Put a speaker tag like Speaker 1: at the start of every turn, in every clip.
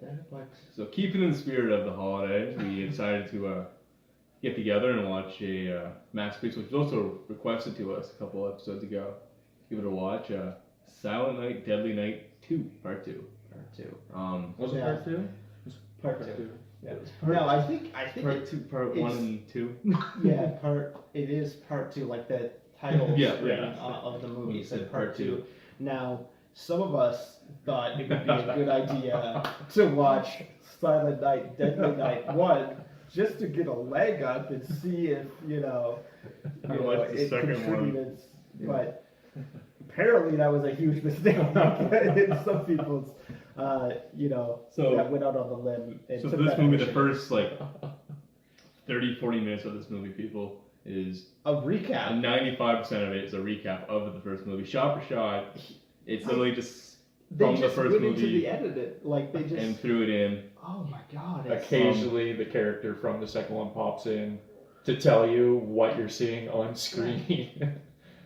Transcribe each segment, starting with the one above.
Speaker 1: that. But
Speaker 2: So keeping in the spirit of the holidays, we decided to get together and watch a masterpiece, which was also requested to us a couple episodes ago. Give it a watch. Silent Night, Deadly Night 2, Part 2.
Speaker 1: Part 2.
Speaker 2: Was it
Speaker 1: Yeah.
Speaker 2: Part 2?
Speaker 1: Part 2. Yeah.
Speaker 2: Part
Speaker 1: No, I think
Speaker 2: Part 2, Part 1 and 2.
Speaker 1: Yeah, it is Part 2, like the title
Speaker 2: Yeah,
Speaker 1: screen
Speaker 2: yeah.
Speaker 1: of the movie
Speaker 2: It
Speaker 1: said
Speaker 2: said
Speaker 1: Part
Speaker 2: Part
Speaker 1: 2.
Speaker 2: 2.
Speaker 1: Now, some of us thought it would be a good idea to watch Silent Night, Deadly Night 1 just to get a leg up and see if,
Speaker 2: I watched the
Speaker 1: it
Speaker 2: second
Speaker 1: contributed.
Speaker 2: one.
Speaker 1: But apparently that was a huge mistake in some people's,
Speaker 2: So-
Speaker 1: that went out on the limb. And
Speaker 2: So
Speaker 1: took
Speaker 2: this
Speaker 1: that
Speaker 2: movie, the
Speaker 1: initiative.
Speaker 2: first 30, 40 minutes of this movie, people, is
Speaker 1: A recap.
Speaker 2: 95% of it is a recap of the first movie, shot for shot. It's literally just
Speaker 1: They
Speaker 2: from the
Speaker 1: just
Speaker 2: first
Speaker 1: went into
Speaker 2: movie
Speaker 1: the edit, like they just.
Speaker 2: and threw it in.
Speaker 1: Oh my god! It's,
Speaker 3: Occasionally, the character from the second one pops in to tell you what you're seeing on screen.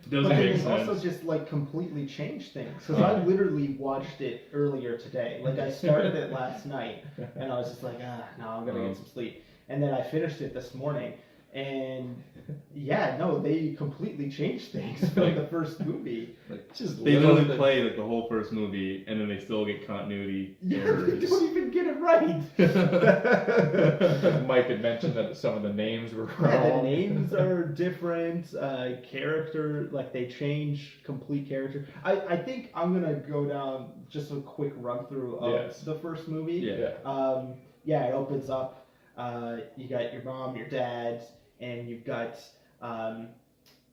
Speaker 2: Doesn't
Speaker 1: but
Speaker 2: make
Speaker 1: it's
Speaker 2: sense.
Speaker 1: also just completely changed things. Because I literally watched it earlier today. Like I started it last night, and I was just like, no, I'm gonna get some sleep. And then I finished it this morning, and yeah, no, they completely changed things from the first movie.
Speaker 3: Just
Speaker 2: They
Speaker 3: little
Speaker 2: literally
Speaker 3: things.
Speaker 2: play the whole first movie, and then they still get continuity
Speaker 1: Yeah, they
Speaker 2: errors.
Speaker 1: don't even get it right.
Speaker 3: Mike had mentioned that some of the names were
Speaker 1: Yeah, the
Speaker 3: wrong.
Speaker 1: names are different. Character, they change complete character. I think I'm gonna go down just a quick run through of
Speaker 3: Yes.
Speaker 1: the first movie.
Speaker 2: Yeah.
Speaker 1: It opens up. You got your mom, your dad, and you've got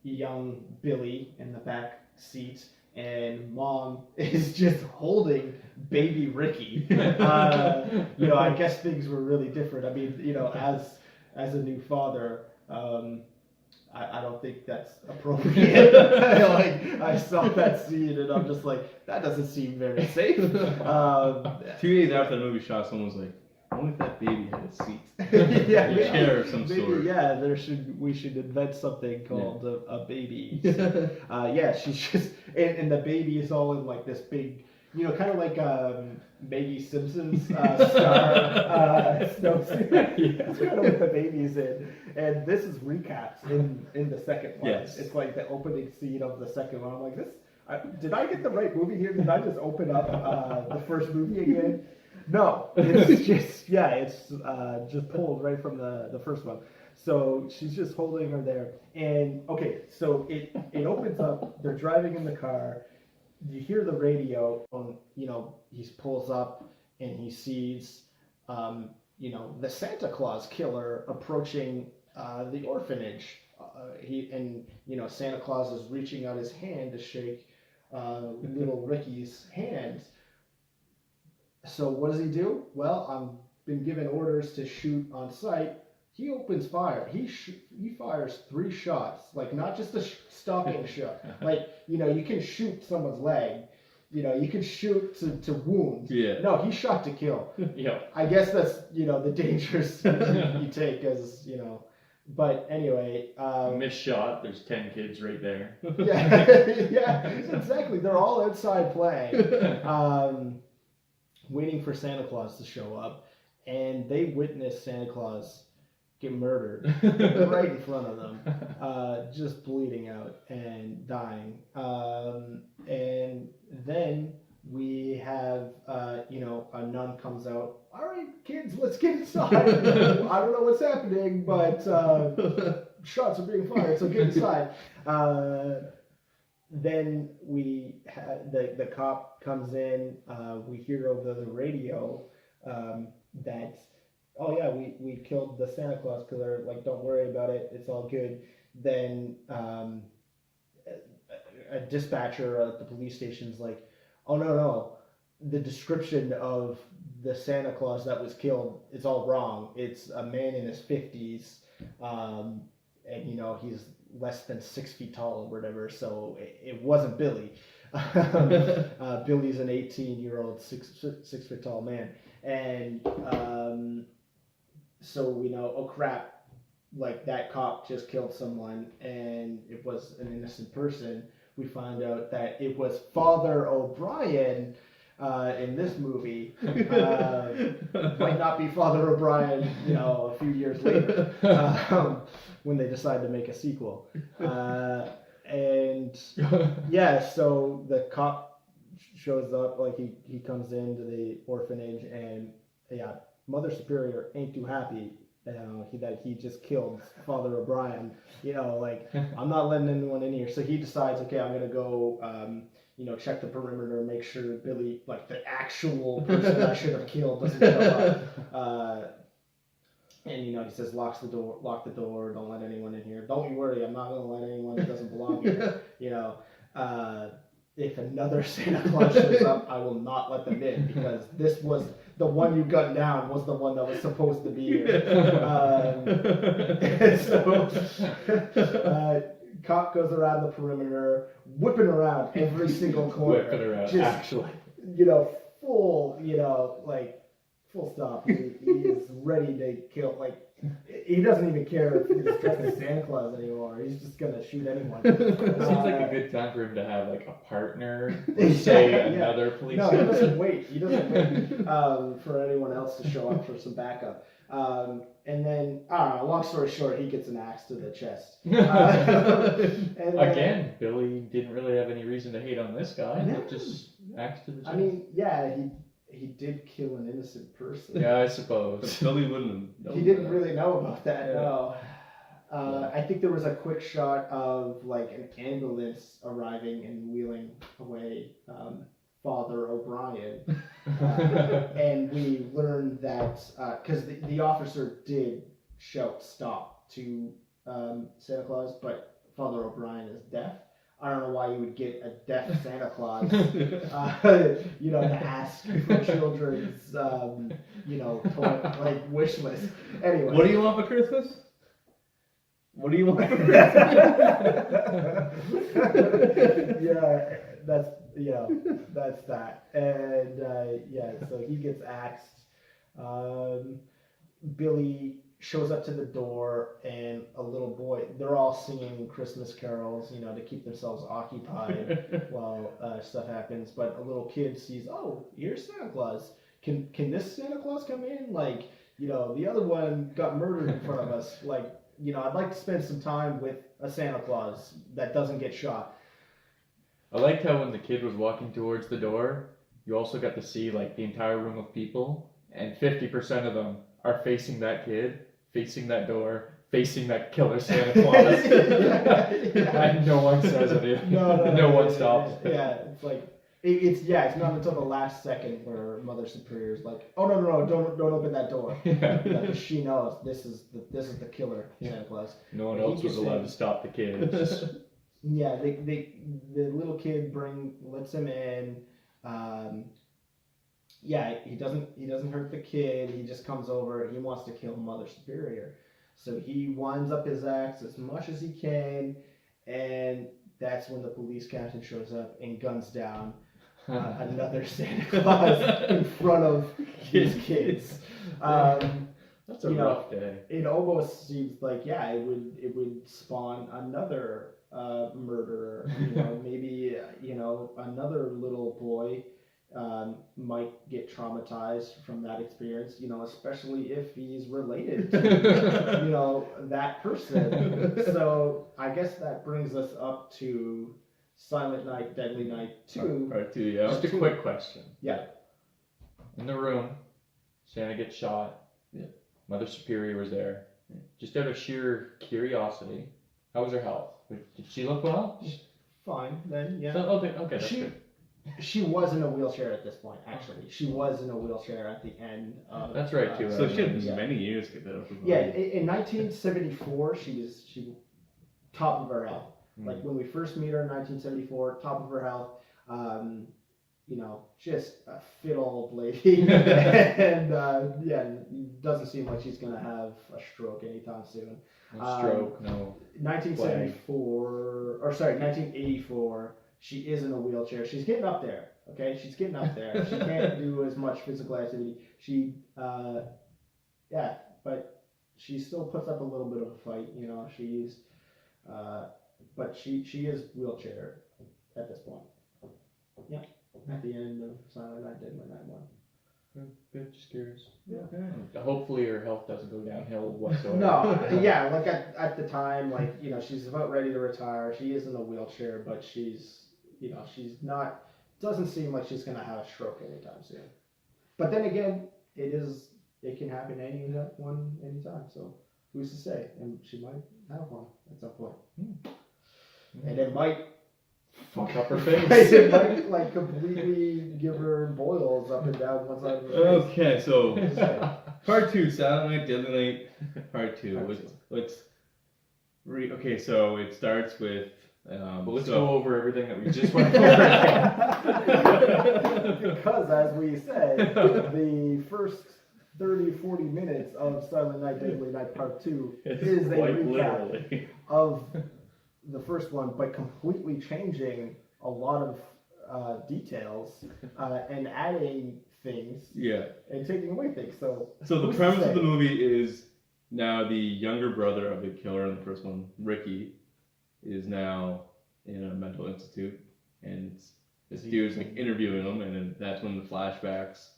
Speaker 1: young Billy in the back seat. And mom is just holding baby Ricky. I guess things were really different. I mean, as a new father, I don't think that's appropriate. I saw that scene and I'm just like, that doesn't seem very safe.
Speaker 2: 2 days after the movie shot, someone was like, I wonder if that baby had a seat.
Speaker 1: Yeah,
Speaker 2: A chair of some
Speaker 1: maybe,
Speaker 2: sort.
Speaker 1: yeah, we should invent something called a baby. She's just and the baby is all in this big, kind of like Maggie Simpson's star snowsuit. That's kind of what the baby's in. And this is recaps in the second one.
Speaker 2: Yes.
Speaker 1: It's like the opening scene of the second one. I'm like, did I get the right movie here? Did I just open up the first movie again? No, it's just it's just pulled right from the first one. So she's just holding her there, and okay, so it opens up. They're driving in the car. You hear the radio. He pulls up and he sees, the Santa Claus killer approaching the orphanage. Santa Claus is reaching out his hand to shake little Ricky's hand. So what does he do? Well, I've been given orders to shoot on sight. He opens fire. He fires 3 shots, not just a stalking shot. You can shoot someone's leg. You can shoot to wound.
Speaker 2: Yeah.
Speaker 1: No, he shot to kill.
Speaker 3: Yeah.
Speaker 1: I guess that's the dangers you take as But anyway,
Speaker 3: Missed shot. There's 10 kids right there.
Speaker 1: yeah, exactly. They're all outside playing. Waiting for Santa Claus to show up, and they witness Santa Claus get murdered right in front of them, just bleeding out and dying. And then we have, a nun comes out. All right, kids, let's get inside. I don't know what's happening, but shots are being fired, so get inside. Then we the cop comes in. We hear over the radio that, oh yeah, we killed the Santa Claus killer. Don't worry about it. It's all good. Then a dispatcher at the police station's like, oh no, the description of the Santa Claus that was killed is all wrong. It's a man in his 50s, and he's less than 6 feet tall or whatever, so it wasn't Billy. Billy's an 18-year-old, 6 foot tall man, and so we know, oh crap, that cop just killed someone, and it was an innocent person. We find out that it was Father O'Brien, in this movie might not be Father O'Brien, a few years later, when they decide to make a sequel. And yeah, so the cop shows up, like he comes into the orphanage, and yeah, Mother Superior ain't too happy. That he just killed Father O'Brien. Like, I'm not letting anyone in here. So he decides, okay, I'm gonna go, check the perimeter, make sure Billy, like the actual person I should have killed, doesn't show up. And he says, lock the door, don't let anyone in here. Don't you worry, I'm not gonna let anyone that doesn't belong here. If another Santa Claus shows up, I will not let them in, because this was the one you gunned down was the one that was supposed to be here. And so cop goes around the perimeter, whipping around every single corner.
Speaker 3: Whipping around,
Speaker 1: just,
Speaker 3: actually.
Speaker 1: Full, full stop. He is ready to kill. Like, he doesn't even care if he's dressed as Santa Claus anymore. He's just gonna shoot anyone.
Speaker 3: It seems like a good time for him to have like a partner, or say another police.
Speaker 1: No, he doesn't wait. He doesn't wait for anyone else to show up for some backup. And then, I don't know, long story short, he gets an axe to the chest. And
Speaker 3: Again, Billy didn't really have any reason to hate on this guy.
Speaker 1: No.
Speaker 3: Just axe to the chest.
Speaker 1: I mean, yeah, he did kill an innocent person.
Speaker 3: Yeah, I suppose.
Speaker 2: Billy wouldn't have known
Speaker 1: He didn't
Speaker 2: that.
Speaker 1: really know about that,
Speaker 2: Yeah.
Speaker 1: no. I think there was a quick shot of like an ambulance arriving and wheeling away Father O'Brien. And we learned that, because the officer did shout stop to Santa Claus, but Father O'Brien is deaf. I don't know why you would get a deaf Santa Claus, to ask for children's, toy, wish list. Anyway.
Speaker 2: What do you want for Christmas? What do you want for Christmas?
Speaker 1: Yeah, that's that. And so he gets axed. Billy shows up to the door, and a little boy, they're all singing Christmas carols, to keep themselves occupied while stuff happens. But a little kid sees, oh, here's Santa Claus. Can this Santa Claus come in? Like, the other one got murdered in front of us. Like, I'd like to spend some time with a Santa Claus that doesn't get shot.
Speaker 3: I liked how when the kid was walking towards the door, you also got to see like the entire room of people, and 50% of them are facing that kid, facing that door, facing that killer Santa Claus. And no one says anything. No one stops.
Speaker 1: Yeah, it's like it's not until the last second where Mother Superior is like, oh no, don't open that door.
Speaker 3: Yeah.
Speaker 1: Because she knows this is the killer Santa Claus.
Speaker 3: No one
Speaker 1: He
Speaker 3: else was
Speaker 1: gets
Speaker 3: allowed
Speaker 1: in.
Speaker 3: to stop the kid. Just-
Speaker 1: Yeah, the little kid lets him in. He doesn't hurt the kid. He just comes over. He wants to kill Mother Superior, so he winds up his axe as much as he can, and that's when the police captain shows up and guns down another Santa Claus in front of his kids.
Speaker 3: That's a rough day.
Speaker 1: It almost seems like it would spawn another murderer. Maybe another little boy might get traumatized from that experience. Especially if he's related to that person. So I guess that brings us up to Silent Night, Deadly Night 2.
Speaker 2: Part 2, yeah.
Speaker 3: Just a quick question.
Speaker 1: Yeah.
Speaker 3: In the room, Santa gets shot.
Speaker 2: Yeah.
Speaker 3: Mother Superior was there. Just out of sheer curiosity, how was her health? Did she look well?
Speaker 1: Fine then, yeah.
Speaker 3: So, okay, that's
Speaker 1: She-
Speaker 3: good.
Speaker 1: She was in a wheelchair at this point. Actually, she was in a wheelchair at the end.
Speaker 3: That's right, too.
Speaker 2: So she had
Speaker 1: Yeah.
Speaker 2: many years to get that up.
Speaker 1: Yeah, in 1974, she top of her health. Like when we first meet her in 1974, top of her health. Just a fit old lady, and doesn't seem like she's gonna have a stroke anytime soon.
Speaker 3: No stroke, no.
Speaker 1: 1984. She is in a wheelchair. She's getting up there. Okay, she's getting up there. She can't do as much physical activity. But she still puts up a little bit of a fight. But she is wheelchair at this point. Yeah.
Speaker 4: at the end of Silent Night, Deadly Night 1.
Speaker 3: Good, just curious.
Speaker 1: Yeah.
Speaker 3: Hopefully her health doesn't go downhill whatsoever.
Speaker 4: No, yeah, like at the time, like, you know, she's about ready to retire. She is in a wheelchair, but she's, you know, she's not, doesn't seem like she's going to have a stroke anytime soon. But then again, it can happen anytime, so who's to say? And she might have one at some point. And it might
Speaker 3: Fuck up her face.
Speaker 4: it might like completely give her boils up and down one side of her face.
Speaker 2: Okay, so part 2, Silent Night, Deadly Night, part 2. Okay, so it starts with.
Speaker 3: Well, let's go over everything that we just went over again.
Speaker 1: Because, as we said, the first 30-40 minutes of Silent Night, Deadly Night Part 2 is a
Speaker 3: Quite
Speaker 1: recap
Speaker 3: literally.
Speaker 1: of the first one, but completely changing a lot of details and adding things
Speaker 2: Yeah.
Speaker 1: and taking away things. So
Speaker 2: So the
Speaker 1: who's to
Speaker 2: premise of
Speaker 1: say?
Speaker 2: the movie is now the younger brother of the killer in the first one, Ricky, is now in a mental institute, and this dude's like interviewing him, and then that's when the flashbacks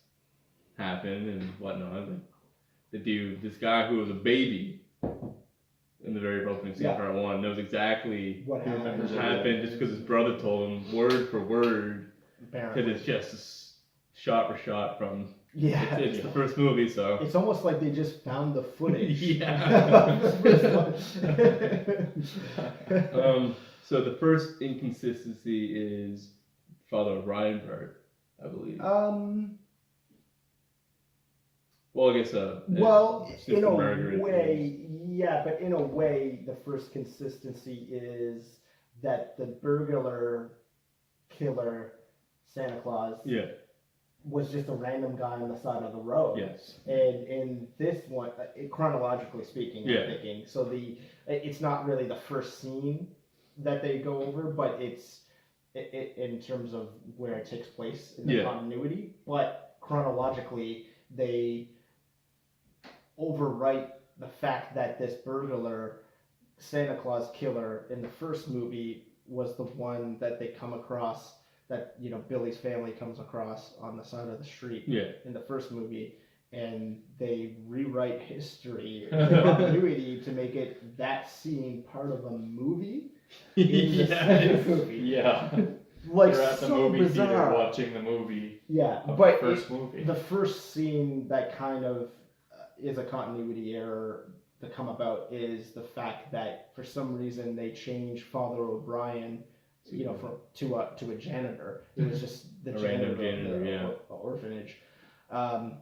Speaker 2: happen and whatnot. Like, the dude, this guy who was a baby in the very opening scene of part 1, knows exactly
Speaker 1: What
Speaker 3: He remembers
Speaker 2: what
Speaker 3: it.
Speaker 2: happened just because his brother told him word for word,
Speaker 1: Apparently.
Speaker 2: because it's just shot for shot from
Speaker 1: Yeah.
Speaker 2: it's the first movie, so.
Speaker 1: It's almost like they just found the footage.
Speaker 2: Yeah.
Speaker 1: Yeah.
Speaker 2: So the first inconsistency is Father O'Brien part, I believe. Well, I guess.
Speaker 1: Well,
Speaker 2: Sister
Speaker 1: in a
Speaker 2: Margaret
Speaker 1: way, yeah, but in a way, the first consistency is that the burglar killer, Santa Claus,
Speaker 2: Yeah.
Speaker 1: was just a random guy on the side of the road.
Speaker 2: Yes.
Speaker 1: And in this one, chronologically speaking,
Speaker 2: Yeah.
Speaker 1: I'm thinking, so it's not really the first scene that they go over, but it's in terms of where it takes place in the
Speaker 2: Yeah.
Speaker 1: continuity. But chronologically, they overwrite the fact that this burglar, Santa Claus killer in the first movie was the one that they come across, that, you know, Billy's family comes across on the side of the street
Speaker 2: Yeah.
Speaker 1: in the first movie, and they rewrite history and continuity to make it that scene part of a movie in the second movie.
Speaker 3: Yeah.
Speaker 1: Like,
Speaker 3: They're at the
Speaker 1: so
Speaker 3: movie theater
Speaker 1: bizarre.
Speaker 3: watching the movie
Speaker 1: Yeah,
Speaker 3: of
Speaker 1: but
Speaker 3: the first movie.
Speaker 1: the first scene that kind of is a continuity error to come about is the fact that for some reason they changed Father O'Brien, you know, to a janitor. It was just the
Speaker 2: A
Speaker 1: janitor,
Speaker 2: random janitor,
Speaker 1: of the
Speaker 2: yeah.
Speaker 1: orphanage. I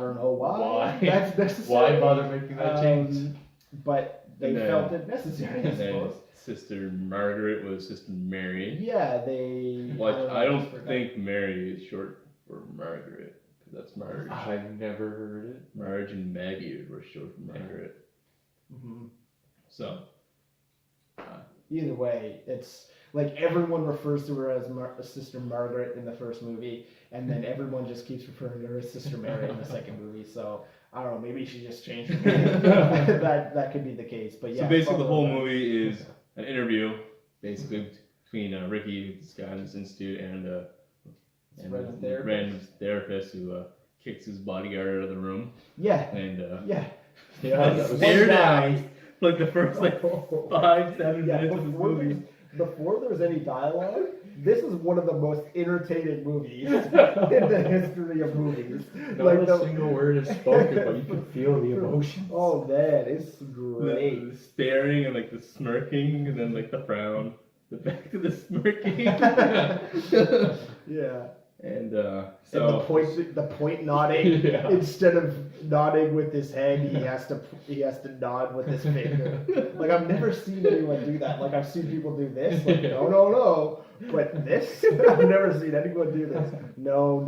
Speaker 1: don't know why.
Speaker 3: Why?
Speaker 1: That's necessary.
Speaker 3: Why bother making that change?
Speaker 1: But they
Speaker 2: And then-
Speaker 1: felt it necessary, I
Speaker 2: And then
Speaker 1: suppose.
Speaker 2: Sister Margaret was Sister Mary.
Speaker 1: Yeah, they.
Speaker 2: Which I
Speaker 1: just
Speaker 2: don't
Speaker 1: forgot.
Speaker 2: think Mary is short for Margaret, because that's Marge.
Speaker 3: I've never heard it.
Speaker 2: Marge and Maggie were short for Margaret.
Speaker 1: Mhm.
Speaker 2: So.
Speaker 1: Either way, it's like everyone refers to her as Sister Margaret in the first movie, and then everyone just keeps referring to her as Sister Mary in the second movie. So I don't know, maybe she just changed her name. that could be the case. But yeah.
Speaker 2: So basically, the whole
Speaker 1: Father-
Speaker 2: movie is an interview, basically between Ricky, this guy in this institute, and
Speaker 1: random
Speaker 2: the
Speaker 1: therapist.
Speaker 2: random therapist who kicks his bodyguard out of the room,
Speaker 1: Yeah,
Speaker 2: and
Speaker 1: yeah.
Speaker 3: Yeah,
Speaker 1: It's
Speaker 3: that was
Speaker 1: one
Speaker 2: Stare
Speaker 1: guy-
Speaker 2: down like the first 5-7
Speaker 1: Yeah,
Speaker 2: minutes of the movie.
Speaker 1: before there's any dialogue, this is one of the most entertaining movies in the history of movies.
Speaker 3: Not a single word is spoken, but you can feel the emotion.
Speaker 1: Oh man, it's great.
Speaker 2: The staring and like the smirking, and then like the frown, the back to the smirking,
Speaker 1: Yeah.
Speaker 2: and
Speaker 1: And
Speaker 2: so
Speaker 1: the point nodding
Speaker 3: Yeah.
Speaker 1: instead of nodding with his head, he has to nod with his finger. Like I've never seen anyone do that. Like I've seen people do this. Like no. But this, I've never seen anyone do this. No.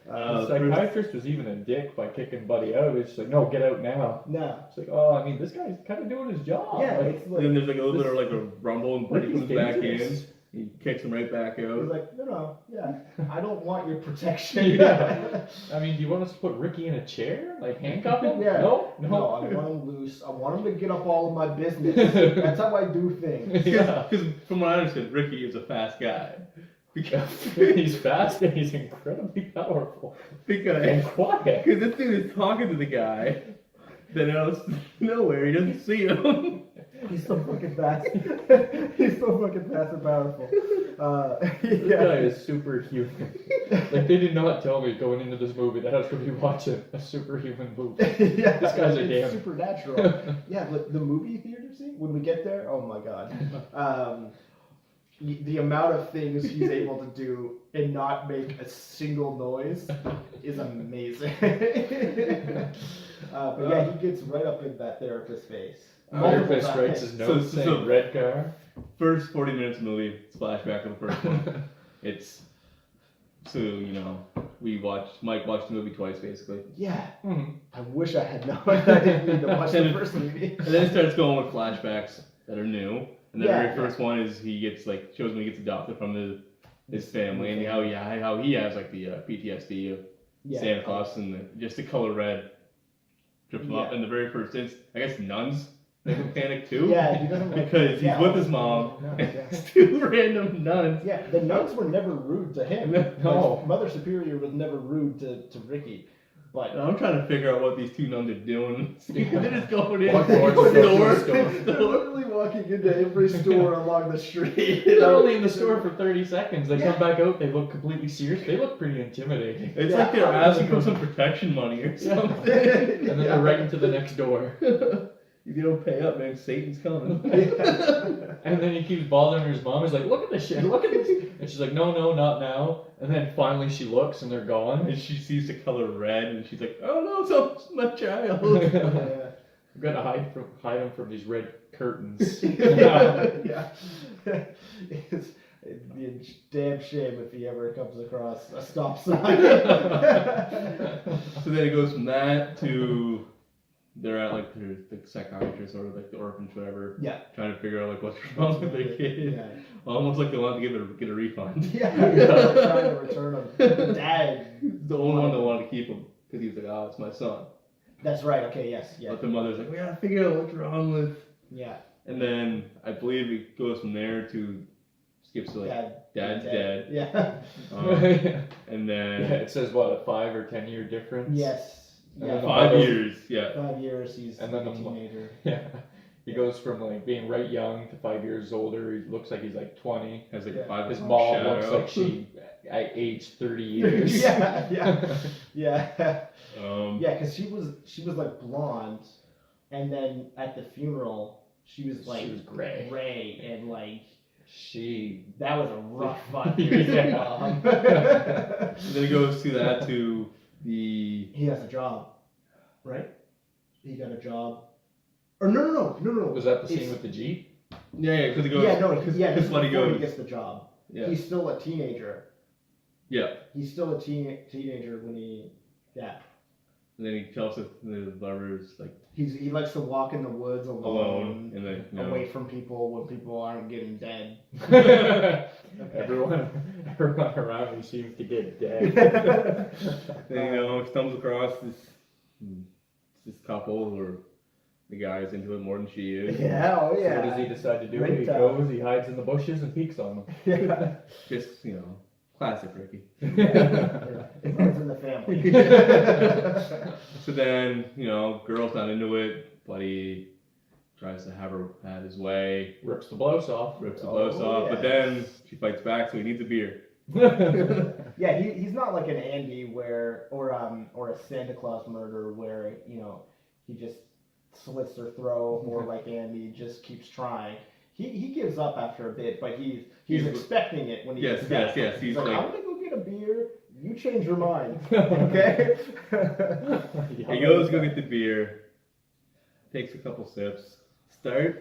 Speaker 3: The psychiatrist was even a dick by kicking Buddy out. It's just like, no, get out now.
Speaker 1: No.
Speaker 3: It's like, oh, I mean, this guy's kind of doing his job.
Speaker 1: Yeah,
Speaker 3: Like,
Speaker 1: it's
Speaker 2: and
Speaker 1: like
Speaker 2: then there's like a little bit of like a rumble, and Buddy
Speaker 3: Ricky's
Speaker 2: comes back in.
Speaker 3: dangerous.
Speaker 2: He kicks him right back
Speaker 1: he's
Speaker 2: out.
Speaker 1: like, no, yeah. I don't want your protection.
Speaker 3: Yeah. I mean, do you want us to put Ricky in a chair? Like, handcuff him?
Speaker 1: Yeah.
Speaker 3: No.
Speaker 1: No, I want him loose. I want him to get up all of my business. That's how I do things.
Speaker 3: Yeah.
Speaker 2: Because from what I understand, Ricky is a fast guy.
Speaker 3: He's fast and he's incredibly powerful
Speaker 2: because
Speaker 3: and quiet.
Speaker 2: this dude is talking to the guy. Then out of nowhere, he doesn't see him.
Speaker 1: He's so fucking fast. He's so fucking fast and powerful.
Speaker 3: This
Speaker 1: Yeah.
Speaker 3: guy is superhuman. Like they did not tell me going into this movie that I was going to be watching a superhuman movie.
Speaker 1: Yeah,
Speaker 3: This guy's a
Speaker 1: it's
Speaker 3: damn-
Speaker 1: supernatural. Yeah, the movie theater scene when we get there. Oh my god. The amount of things he's able to do and not make a single noise is amazing. But yeah, he gets right up in that therapist's face. Multiple
Speaker 3: Therapist writes
Speaker 1: times.
Speaker 3: his notes
Speaker 2: So-
Speaker 3: saying red car.
Speaker 2: First 40 minutes of the movie, it's flashback of the first one. It's so Mike watched the movie twice basically,
Speaker 1: Yeah,
Speaker 3: Mhm.
Speaker 1: I wish I had known. I didn't need to watch the first movie.
Speaker 2: and then it starts going with flashbacks that are new. And the
Speaker 1: Yeah,
Speaker 2: very first one is he gets like shows when he gets adopted from his family and how he has like the PTSD of
Speaker 1: Yeah.
Speaker 2: Santa Claus and just the color red trips him up.
Speaker 1: Yeah.
Speaker 2: In the very first instance, I guess nuns make him panic too.
Speaker 1: Yeah, he doesn't like,
Speaker 2: Because he's
Speaker 1: yeah,
Speaker 2: with his mom.
Speaker 1: nuns,
Speaker 2: and
Speaker 1: yeah.
Speaker 2: it's two random nuns.
Speaker 1: Yeah, the nuns were never rude to him.
Speaker 3: No.
Speaker 1: Like, Mother Superior was never rude to Ricky. But
Speaker 2: And I'm trying to figure out what these two nuns are doing. They're just going in
Speaker 3: Walk
Speaker 2: the
Speaker 3: towards the
Speaker 2: store.
Speaker 3: store.
Speaker 1: they're literally walking into every store along the street.
Speaker 3: They're only in the store for 30 seconds. They come back out, they look completely serious. They look pretty intimidating.
Speaker 2: It's
Speaker 1: Yeah,
Speaker 2: like they're
Speaker 1: I was
Speaker 2: asking for
Speaker 1: like-
Speaker 2: some protection money or something.
Speaker 3: And then they're right into the next door.
Speaker 2: If you don't pay up, man, Satan's coming.
Speaker 3: And then he keeps bothering his mom. He's like, look at this shit, look at this. And she's like, no, not now. And then finally she looks and they're gone.
Speaker 2: And she sees the color red, and she's like, "Oh no, it's my child."
Speaker 1: Yeah.
Speaker 3: We've got to hide him from these red curtains.
Speaker 1: Yeah. It'd be a damn shame if he ever comes across a stop sign.
Speaker 2: So then it goes from that to they're at like the psychiatrist or like the orphanage, whatever,
Speaker 1: Yeah.
Speaker 2: trying to figure out like what's wrong with the kid.
Speaker 1: Yeah.
Speaker 2: Almost like they want to get a refund.
Speaker 1: Yeah. Trying to return him. The dad.
Speaker 2: The only one that wanted to keep him because he was like, "Oh, it's my son."
Speaker 1: That's right. Okay. Yes. Yeah.
Speaker 2: But the mother's like, "We gotta figure out what's wrong with."
Speaker 1: Yeah.
Speaker 2: And then I believe it goes from there to skips to like Dad's dead.
Speaker 1: Yeah.
Speaker 2: And then
Speaker 3: Yeah, it says what, a 5 or 10 year difference?
Speaker 1: Yes.
Speaker 3: And
Speaker 1: Yeah.
Speaker 3: then
Speaker 2: 5
Speaker 3: mother-
Speaker 2: years. Yeah.
Speaker 1: 5 years. He's
Speaker 3: And then
Speaker 1: a
Speaker 3: the
Speaker 1: teenager.
Speaker 3: Yeah. He goes from like being right young to 5 years older. He looks like he's like 20.
Speaker 2: Has like
Speaker 1: Yeah.
Speaker 2: 5
Speaker 3: His
Speaker 2: o'clock
Speaker 3: mom
Speaker 2: shadow.
Speaker 3: looks like she aged 30 years.
Speaker 1: Yeah. Yeah. Yeah.
Speaker 2: Yeah.
Speaker 1: Because she was like blonde, and then at the funeral she was like
Speaker 3: She was gray.
Speaker 1: gray, and like
Speaker 3: She.
Speaker 1: that was a rough fuck.
Speaker 3: Yeah.
Speaker 2: Then it goes to that to the
Speaker 1: He has a job, right? He got a job. Or no.
Speaker 3: Was that the scene
Speaker 1: It's-
Speaker 3: with the Jeep?
Speaker 2: yeah because it goes
Speaker 1: Yeah, no,
Speaker 2: because
Speaker 1: yeah.
Speaker 2: this is what he
Speaker 1: before
Speaker 2: goes
Speaker 1: gets the job.
Speaker 2: yeah
Speaker 1: He's still a teenager.
Speaker 2: yeah
Speaker 1: He's still a teenager when he. Yeah.
Speaker 2: and then he tells the lovers like
Speaker 1: He likes to walk in the woods
Speaker 2: alone and then you know
Speaker 1: away from people when people aren't getting dead.
Speaker 3: Everyone around me seems to get dead.
Speaker 2: then, you know he stumbles across this couple or the guy's into it more than she is.
Speaker 1: Yeah, oh
Speaker 3: So
Speaker 1: yeah.
Speaker 3: what does he decide to do?
Speaker 1: Great
Speaker 3: He
Speaker 1: time.
Speaker 3: goes, he hides in the bushes and peeks on them.
Speaker 1: Yeah.
Speaker 2: Just classic Ricky.
Speaker 1: Yeah. It runs in the family.
Speaker 2: So then girl's not into it, but he tries to have his way,
Speaker 3: Rips the blouse off.
Speaker 2: rips the
Speaker 1: Oh,
Speaker 2: blouse off, but
Speaker 1: yes.
Speaker 2: then she fights back, so he needs a beer.
Speaker 1: Yeah, he's not like an Andy or a Santa Claus murder where he just slits her throat, or like Andy just keeps trying. He gives up after a bit, but he's
Speaker 2: He's-
Speaker 1: expecting it when he
Speaker 2: Yes,
Speaker 1: gets back.
Speaker 2: yes.
Speaker 1: He's
Speaker 2: He's
Speaker 1: like,
Speaker 2: like,
Speaker 1: I'm gonna go get a beer. You change your mind, okay?
Speaker 2: he goes to go get the beer, takes a couple sips, starts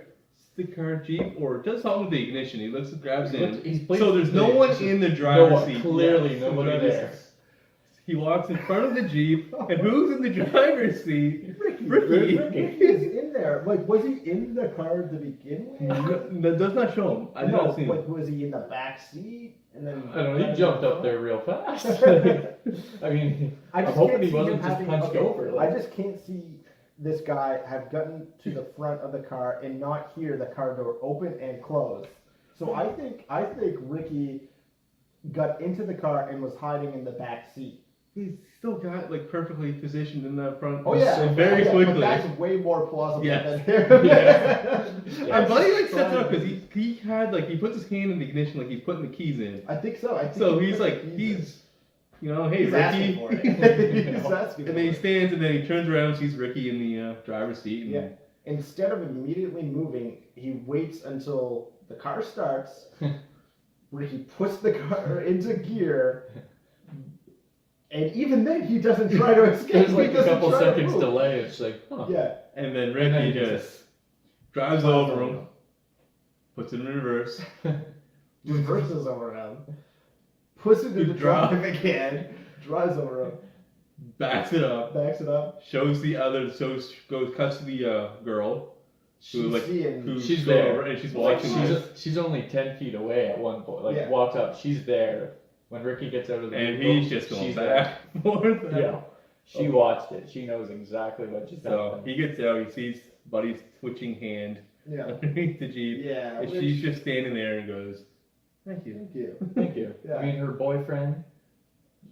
Speaker 2: the car Jeep, or does something with the ignition. He looks, grabs in. So there's no one in the driver's seat.
Speaker 3: Clearly
Speaker 2: Yes,
Speaker 3: nobody
Speaker 2: the driver's
Speaker 3: there.
Speaker 2: seat. He walks in front of the Jeep, and who's in the driver's seat? Ricky.
Speaker 1: Ricky's in there. Like, was he in the car to begin with?
Speaker 2: That does not show him. I did
Speaker 1: No,
Speaker 2: not see him.
Speaker 1: like, was he in the back seat? And then
Speaker 3: I don't know, he jumped up there real fast. I mean, I'm
Speaker 1: just
Speaker 3: hoping
Speaker 1: can't
Speaker 3: he
Speaker 1: see
Speaker 3: wasn't
Speaker 1: him
Speaker 3: just
Speaker 1: having-
Speaker 3: punched
Speaker 1: okay,
Speaker 3: over.
Speaker 1: I
Speaker 3: Like,
Speaker 1: just can't see this guy have gotten to the front of the car and not hear the car door open and close. So I think Ricky got into the car and was hiding in the back seat.
Speaker 2: He's still got like perfectly positioned in that front.
Speaker 1: Oh yeah,
Speaker 2: very
Speaker 1: oh, yeah,
Speaker 2: quickly.
Speaker 1: But that's way more plausible
Speaker 2: Yes.
Speaker 1: than
Speaker 3: Yes.
Speaker 2: And Buddy like sets it up because he had like he puts his hand in the ignition like he's putting the keys in.
Speaker 1: I think so. I think
Speaker 2: So
Speaker 1: he
Speaker 2: he's
Speaker 1: put
Speaker 2: like
Speaker 1: the keys
Speaker 2: he's you know hey
Speaker 1: He's
Speaker 2: Ricky.
Speaker 1: asking for it. He's asking
Speaker 2: And
Speaker 1: for
Speaker 2: then he
Speaker 1: it.
Speaker 2: stands and then he turns around and sees Ricky in the driver's seat. And
Speaker 1: Yeah. Instead of immediately moving, he waits until the car starts. Ricky puts the car into gear, and even then he doesn't try to escape.
Speaker 3: There's like
Speaker 1: he
Speaker 3: a
Speaker 1: doesn't
Speaker 3: couple
Speaker 1: try to
Speaker 3: seconds
Speaker 1: move.
Speaker 3: delay. It's like, huh.
Speaker 1: Yeah.
Speaker 2: And then
Speaker 3: And
Speaker 2: Ricky
Speaker 3: then he
Speaker 2: just drives over him, puts it in reverse.
Speaker 1: Reverses over him, puts it in the
Speaker 2: Good drive.
Speaker 1: drive again, drives over him,
Speaker 2: Backs it up.
Speaker 1: backs it up.
Speaker 2: Shows the other, cuts to the girl
Speaker 1: She's
Speaker 2: like
Speaker 1: seeing.
Speaker 2: who
Speaker 3: She's
Speaker 2: go
Speaker 3: there.
Speaker 2: over and she's
Speaker 1: Like,
Speaker 2: watching this.
Speaker 3: She's only 10 feet away at one point. Like,
Speaker 1: Yeah.
Speaker 3: walks up, she's there. When Ricky gets out of the
Speaker 2: And
Speaker 3: vehicle,
Speaker 2: he's just going
Speaker 3: she's
Speaker 2: back and forth.
Speaker 3: there. Yeah. She watched it. She knows exactly what just
Speaker 2: So
Speaker 3: happened.
Speaker 2: he gets out, he sees Buddy's twitching hand
Speaker 1: Yeah.
Speaker 2: underneath the Jeep.
Speaker 1: Yeah.
Speaker 2: And
Speaker 1: which-
Speaker 2: she's just standing there and goes, "Thank you."
Speaker 1: Thank you.
Speaker 3: Thank you.
Speaker 1: Yeah.
Speaker 3: I mean, her boyfriend,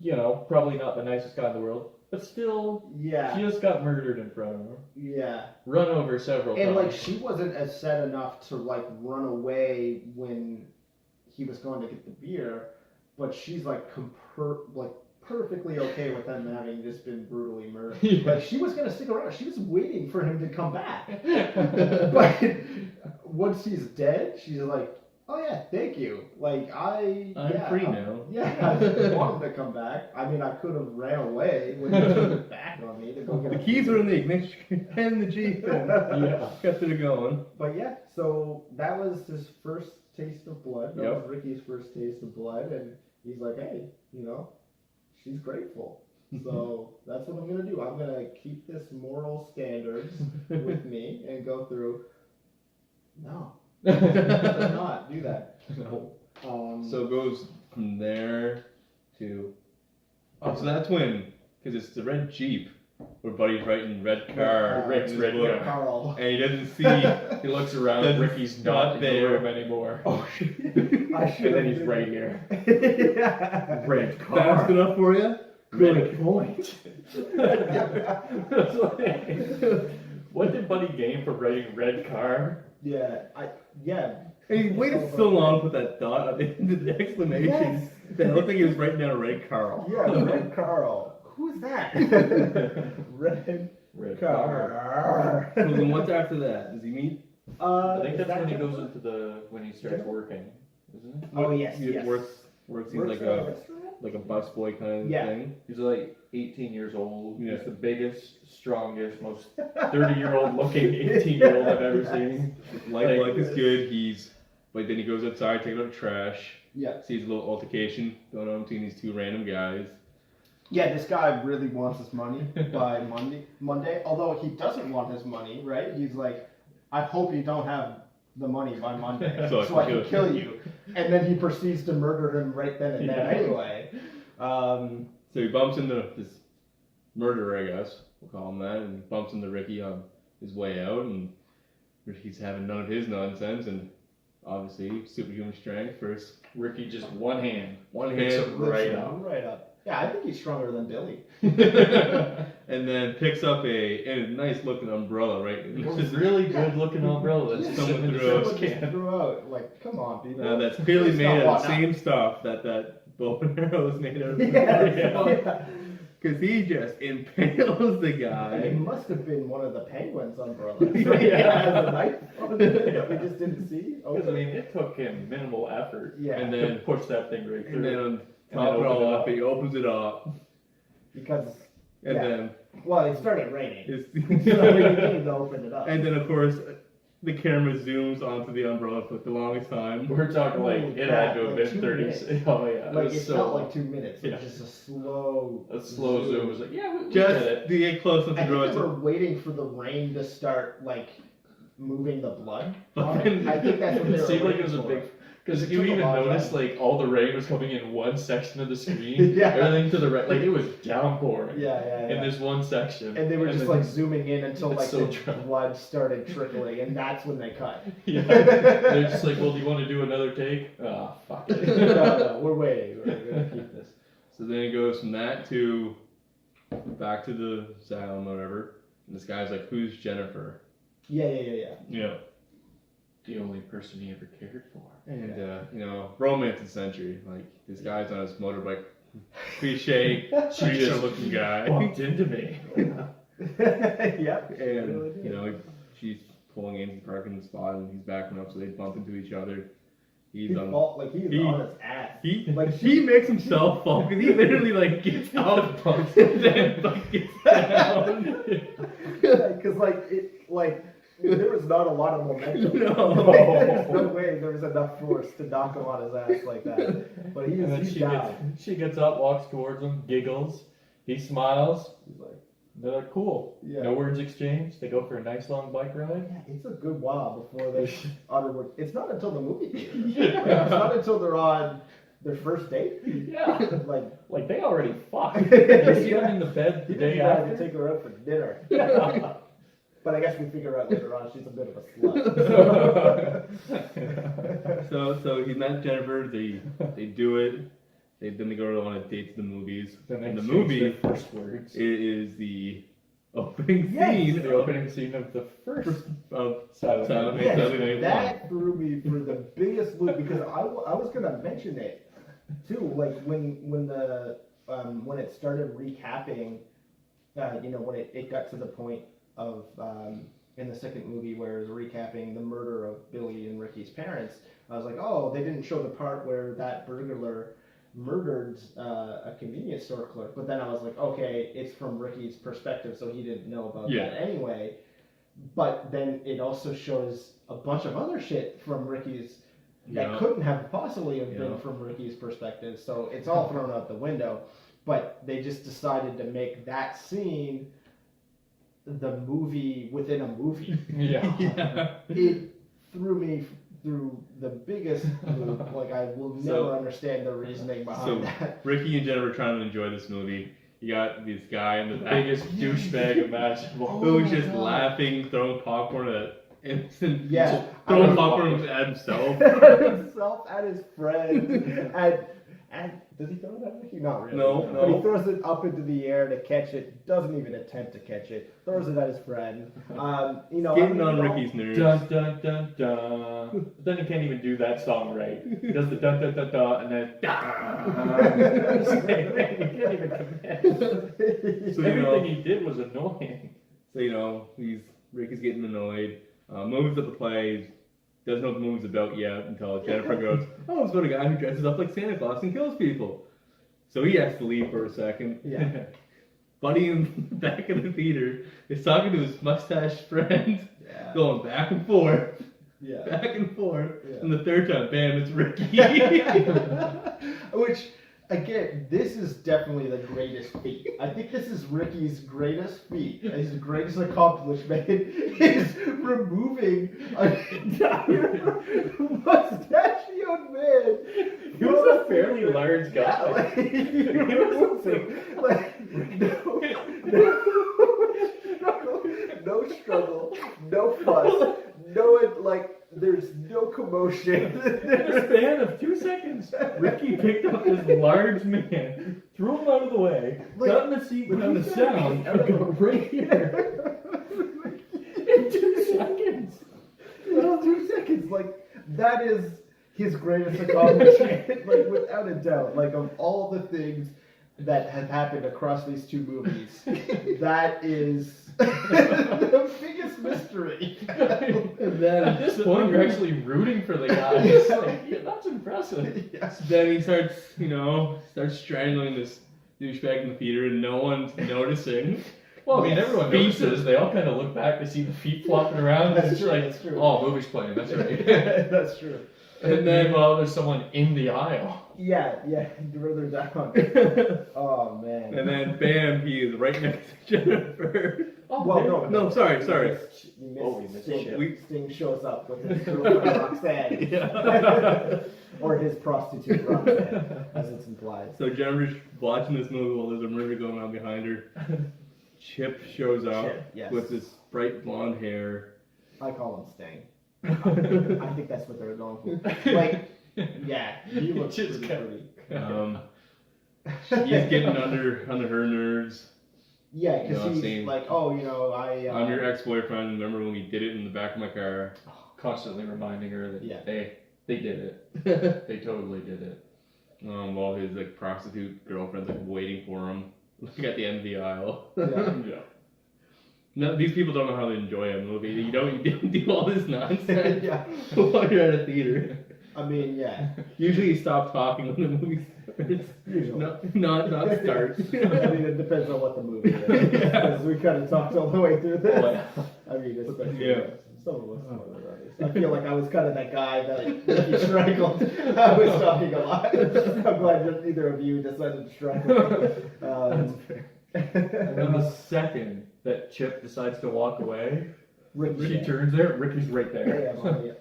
Speaker 3: you know, probably not the nicest guy in the world, but still,
Speaker 1: Yeah.
Speaker 3: she just got murdered in front of her.
Speaker 1: Yeah.
Speaker 3: Run over several
Speaker 1: And like
Speaker 3: times.
Speaker 1: she wasn't as sad enough to like run away when he was going to get the beer, but she's like perfectly okay with him having just been brutally murdered.
Speaker 3: Yeah.
Speaker 1: Like she was gonna stick around. She was waiting for him to come back. But once he's dead, she's like, "Oh yeah, thank you. Like
Speaker 2: I'm free now."
Speaker 1: Yeah, I didn't want him to come back. I mean, I could have ran away when he turned back on me to go get
Speaker 2: The
Speaker 1: a
Speaker 2: keys
Speaker 1: beer.
Speaker 2: are in the ignition and the Jeep. And
Speaker 3: Yeah.
Speaker 2: kept it going.
Speaker 1: But yeah, so that was his first taste of blood. That
Speaker 2: Yep.
Speaker 1: was Ricky's first taste of blood, and he's like, "Hey, you know, she's grateful." So that's what I'm gonna do. I'm gonna keep this moral standards with me and go through. No, do not do that.
Speaker 3: No.
Speaker 2: So it goes from there to. Oh, so that's when, because it's the red Jeep, where Buddy's writing red car.
Speaker 3: Rick's
Speaker 2: in his
Speaker 3: red
Speaker 2: book,
Speaker 3: car.
Speaker 1: Carl.
Speaker 2: And he doesn't see.
Speaker 3: He looks around,
Speaker 2: Then
Speaker 3: Ricky's
Speaker 2: not
Speaker 3: not in the
Speaker 2: there.
Speaker 3: room anymore.
Speaker 1: Oh shit! I should.
Speaker 3: And then he's right here.
Speaker 1: Yeah.
Speaker 3: Red
Speaker 2: Fast enough for you?
Speaker 3: Red point. What did Buddy gain for writing red car?
Speaker 1: Yeah. Yeah.
Speaker 2: And he waited so long to put that dot at the end of the exclamation
Speaker 1: Yes.
Speaker 2: that it looked like he was writing down Red Carl.
Speaker 1: Yeah, Red Carl. Who's that? Red
Speaker 3: Red
Speaker 1: Car.
Speaker 2: So then what's after that? Does he meet?
Speaker 3: I think
Speaker 1: is
Speaker 3: that's when he
Speaker 1: that
Speaker 3: goes
Speaker 1: it?
Speaker 3: into when he starts working, isn't it?
Speaker 1: Oh yes,
Speaker 2: He
Speaker 1: yes.
Speaker 2: works seems
Speaker 1: Works
Speaker 2: like
Speaker 1: at
Speaker 2: a
Speaker 1: restaurant?
Speaker 2: busboy kind of
Speaker 1: Yeah.
Speaker 2: thing.
Speaker 3: He's like 18 years old.
Speaker 2: Yeah.
Speaker 3: He's the biggest, strongest, most 30-year-old looking 18-year-old I've ever seen.
Speaker 2: Life is good. But then he goes outside, takes out the trash,
Speaker 1: Yeah.
Speaker 2: sees a little altercation going on between these two random guys.
Speaker 1: Yeah, this guy really wants his money by Monday. Although he doesn't want his money, right? He's like, I hope you don't have the money by Monday,
Speaker 2: So
Speaker 1: I can kill you. And then he proceeds to murder him right then and there anyway.
Speaker 2: So he bumps into this murderer, I guess we'll call him that, and bumps into Ricky on his way out, and Ricky's having none of his nonsense, and obviously superhuman strength first.
Speaker 3: Ricky just one hand.
Speaker 2: One
Speaker 3: Picks
Speaker 2: hand
Speaker 3: him right up.
Speaker 1: Right up. Yeah, I think he's stronger than Billy.
Speaker 2: And then picks up a nice looking umbrella, right?
Speaker 3: It's a really good looking umbrella that's
Speaker 2: Someone
Speaker 3: sitting in the
Speaker 2: threw
Speaker 3: trash
Speaker 2: it.
Speaker 3: can.
Speaker 1: Just threw out. Like, come on, people.
Speaker 2: That's clearly
Speaker 1: It's
Speaker 2: made
Speaker 1: not
Speaker 2: out of
Speaker 1: what
Speaker 2: the
Speaker 1: now.
Speaker 2: same stuff that bow and arrow is made out of.
Speaker 1: Yeah.
Speaker 2: Because he just impales the
Speaker 1: It
Speaker 2: guy.
Speaker 1: must have been one of the penguins' umbrellas.
Speaker 2: Yeah.
Speaker 1: It has a knife on it that we just didn't see.
Speaker 3: Because, I mean, it took him minimal effort
Speaker 1: Yeah.
Speaker 2: And
Speaker 3: to
Speaker 2: then,
Speaker 3: push that thing right
Speaker 2: and then
Speaker 3: through.
Speaker 2: on top of it
Speaker 3: open it
Speaker 2: all
Speaker 3: up.
Speaker 2: up, he opens it up,
Speaker 1: Because,
Speaker 2: and
Speaker 1: Yeah.
Speaker 2: then
Speaker 1: well, it started raining.
Speaker 2: it's,
Speaker 1: So we needed to open it up.
Speaker 2: and then of course the camera zooms onto the umbrella for the longest time.
Speaker 3: We're talking like,
Speaker 1: Holy
Speaker 3: it
Speaker 1: crap,
Speaker 3: had to have
Speaker 1: like
Speaker 3: been
Speaker 1: 2
Speaker 3: 30.
Speaker 1: minutes.
Speaker 3: Oh, yeah.
Speaker 1: Like,
Speaker 3: was
Speaker 1: it
Speaker 3: so
Speaker 1: felt like 2 minutes.
Speaker 3: Yeah.
Speaker 1: It was just a slow
Speaker 3: zoom. It was like, yeah, we did
Speaker 2: Just
Speaker 3: it.
Speaker 2: to get close enough
Speaker 1: I
Speaker 2: to draw
Speaker 1: think
Speaker 2: it.
Speaker 1: they were waiting for the rain to start, like, moving the blood.
Speaker 2: But
Speaker 1: on it.
Speaker 2: then-
Speaker 1: I think that's what they
Speaker 3: It
Speaker 1: were
Speaker 3: seemed like
Speaker 1: waiting
Speaker 3: it was a
Speaker 1: for.
Speaker 3: big Because
Speaker 4: It
Speaker 3: you
Speaker 4: took a
Speaker 3: even
Speaker 4: long
Speaker 3: noticed
Speaker 4: time.
Speaker 3: like all the rain was coming in one section of the screen.
Speaker 4: Yeah.
Speaker 3: Everything to the right, like it was downpouring.
Speaker 4: Yeah.
Speaker 3: In this one section.
Speaker 4: And they were just
Speaker 3: then-
Speaker 4: like zooming in until
Speaker 3: It's
Speaker 4: like
Speaker 3: so
Speaker 4: the
Speaker 3: drunk.
Speaker 4: blood started trickling, and that's when they cut.
Speaker 3: Yeah. They're just like, well, do you want to do another take? Ah, fuck it.
Speaker 4: No, we're waiting. We're gonna keep this.
Speaker 2: So then it goes from that to back to the asylum, or whatever. And this guy's like, "Who's Jennifer?"
Speaker 4: Yeah.
Speaker 2: Yeah.
Speaker 3: The only person he ever cared for.
Speaker 2: And romance of the century. Like this guy's on his motorbike, cliche, preacher looking guy.
Speaker 3: Bumped into me.
Speaker 4: Yep.
Speaker 2: And she's pulling into the parking spot, and he's backing up, so they bump into each other. He's
Speaker 4: He's
Speaker 2: on.
Speaker 4: on his ass.
Speaker 2: He makes himself fall because he literally like gets out and then like gets down.
Speaker 4: Because there was not a lot of momentum.
Speaker 2: No.
Speaker 4: There's no way there was enough force to knock him on his ass like that. But
Speaker 3: And then
Speaker 4: he's down.
Speaker 3: she gets up, walks towards him, giggles. He smiles.
Speaker 4: He's like,
Speaker 3: They're like, cool.
Speaker 4: Yeah.
Speaker 3: No words exchanged. They go for a nice long bike ride.
Speaker 4: yeah, it's a good while before they utterly. It's not until the movie theater.
Speaker 3: Yeah.
Speaker 4: Like, it's not until they're on their first date.
Speaker 3: Yeah.
Speaker 4: Like
Speaker 3: They already fucked. You see them in the bed the
Speaker 4: he
Speaker 3: day
Speaker 4: didn't have to
Speaker 3: after.
Speaker 4: take her out for dinner.
Speaker 3: Yeah.
Speaker 4: But I guess we figure out later on she's a bit of a slut.
Speaker 2: So he met Jennifer. They do it. Then they go on a date to the movies.
Speaker 3: Then they
Speaker 2: In the
Speaker 3: exchange
Speaker 2: movie,
Speaker 3: their first words.
Speaker 2: it is the opening
Speaker 4: Yes.
Speaker 2: scene.
Speaker 3: The opening scene of the first
Speaker 2: of
Speaker 3: Silent
Speaker 2: Silent
Speaker 3: Night.
Speaker 2: Night.
Speaker 4: Yes,
Speaker 2: Saturday Night
Speaker 4: that threw me for the biggest loop because I was gonna mention it too. Like when it started recapping, when it got to the point of in the second movie where it was recapping the murder of Billy and Ricky's parents. I was like, oh, they didn't show the part where that burglar murdered a convenience store clerk. But then I was like, okay, it's from Ricky's perspective, so he didn't know about
Speaker 2: Yeah.
Speaker 4: that anyway. But then it also shows a bunch of other shit from Ricky's that
Speaker 2: Yeah.
Speaker 4: couldn't have possibly have been
Speaker 2: Yeah.
Speaker 4: from Ricky's perspective. So it's all thrown out the window. But they just decided to make that scene the movie within a movie.
Speaker 3: Yeah.
Speaker 2: Yeah.
Speaker 4: It threw me through the biggest loop. Like I will never
Speaker 2: So-
Speaker 4: understand the reasoning behind
Speaker 2: So
Speaker 4: that.
Speaker 2: Ricky and Jennifer trying to enjoy this movie. You got this guy in the
Speaker 3: The
Speaker 2: back
Speaker 3: biggest douchebag imaginable.
Speaker 2: who's
Speaker 4: Oh my
Speaker 2: just
Speaker 4: God.
Speaker 2: laughing, throwing popcorn at innocent
Speaker 4: Yeah.
Speaker 2: people, throwing
Speaker 4: I-
Speaker 2: popcorn at himself.
Speaker 4: Himself and his friends. And does he throw it at Ricky? Not really.
Speaker 2: No,
Speaker 4: But he
Speaker 2: no.
Speaker 4: throws it up into the air to catch it. Doesn't even attempt to catch it. Throws it at his friend.
Speaker 2: Getting on Ricky's nerves.
Speaker 3: Dun dun dun dun. But then he can't even do that song right. He does the dun dun dun dun and then he can't even commit.
Speaker 2: So,
Speaker 3: Everything he did was annoying.
Speaker 2: So Ricky's getting annoyed. Moves up the plays. Doesn't know what the movie's about yet until Jennifer goes, "Oh, it's about a guy who dresses up like Santa Claus and kills people." So he has to leave for a second.
Speaker 4: Yeah.
Speaker 2: Buddy in the back of the theater is talking to his mustached friend,
Speaker 4: Yeah.
Speaker 2: going back and forth,
Speaker 4: Yeah.
Speaker 2: back and forth.
Speaker 4: Yeah.
Speaker 2: And the third time, bam, it's Ricky.
Speaker 4: Which, again, this is definitely the greatest feat. I think this is Ricky's greatest feat. His greatest accomplishment is removing an entire mustachioed man.
Speaker 3: He was a fairly large guy.
Speaker 4: Yeah, like, no struggle, no fuss, there's no commotion.
Speaker 3: In a span of 2 seconds, Ricky picked up this large man, threw him out of the way, got in the seat without a sound, and got right here. In 2 seconds.
Speaker 4: Well, 2 seconds, that is his greatest accomplishment, without a doubt. Of all the things that have happened across these two movies, that is the biggest mystery.
Speaker 2: And then
Speaker 3: At this point, you're actually rooting for the guy. It's like, yeah, that's impressive.
Speaker 4: Yes.
Speaker 2: Then he starts strangling this douchebag in the theater, and no one's noticing.
Speaker 3: Well, I mean, everyone notices. They all kind of look back to see the feet flopping around.
Speaker 4: That's
Speaker 3: It's
Speaker 4: true,
Speaker 3: like,
Speaker 4: that's true.
Speaker 3: oh, movie's playing. That's right.
Speaker 4: That's true.
Speaker 3: And then, well, there's someone in the aisle.
Speaker 4: Yeah, further down. Oh man.
Speaker 2: And then, bam, he is right next to Jennifer.
Speaker 3: Oh,
Speaker 1: Well,
Speaker 3: there-
Speaker 1: no,
Speaker 2: No, sorry.
Speaker 1: You missed
Speaker 3: Oh, we missed
Speaker 1: Sting.
Speaker 3: Chip.
Speaker 1: Sting shows up with his girlfriend Roxanne.
Speaker 2: Yeah.
Speaker 1: Or his prostitute Roxanne, as it's implied.
Speaker 2: So Jennifer's watching this movie while there's a murder going on behind her. Chip shows up
Speaker 1: Chip, yes.
Speaker 2: with this bright blonde hair.
Speaker 1: I call him Sting. I think that's what they're going for. Like, yeah, he looks
Speaker 3: Chip's
Speaker 1: pretty
Speaker 3: got-
Speaker 2: Um, he's getting under her nerves.
Speaker 1: Yeah,
Speaker 2: You know,
Speaker 1: because he's
Speaker 2: saying,
Speaker 1: like, oh, you know,
Speaker 2: I'm your ex-boyfriend. Remember when we did it in the back of my car?
Speaker 3: Constantly reminding her that
Speaker 1: Yeah.
Speaker 3: they did it. They totally did it.
Speaker 2: While his like prostitute girlfriend's like waiting for him, like at the end of the aisle.
Speaker 1: Yeah.
Speaker 3: Yeah.
Speaker 2: No, these people don't know how to enjoy a movie. You don't do all this nonsense
Speaker 1: Yeah.
Speaker 2: while you're at a theater.
Speaker 1: I mean, yeah.
Speaker 2: Usually you stop talking when the movie starts.
Speaker 1: Usually.
Speaker 2: Not start.
Speaker 1: I mean, it depends on what the movie is. Because we kind of talked all the way through this.
Speaker 3: Oh, yeah.
Speaker 1: I mean, especially
Speaker 2: Yeah.
Speaker 1: some of us. More than others. I feel like I was kind of that guy that Ricky strangled. I was talking a lot. I'm glad that neither of you decided to strangle.
Speaker 3: And then the second that Chip decides to walk away,
Speaker 1: Ricky
Speaker 3: she turns there, Ricky's right
Speaker 1: I
Speaker 3: there.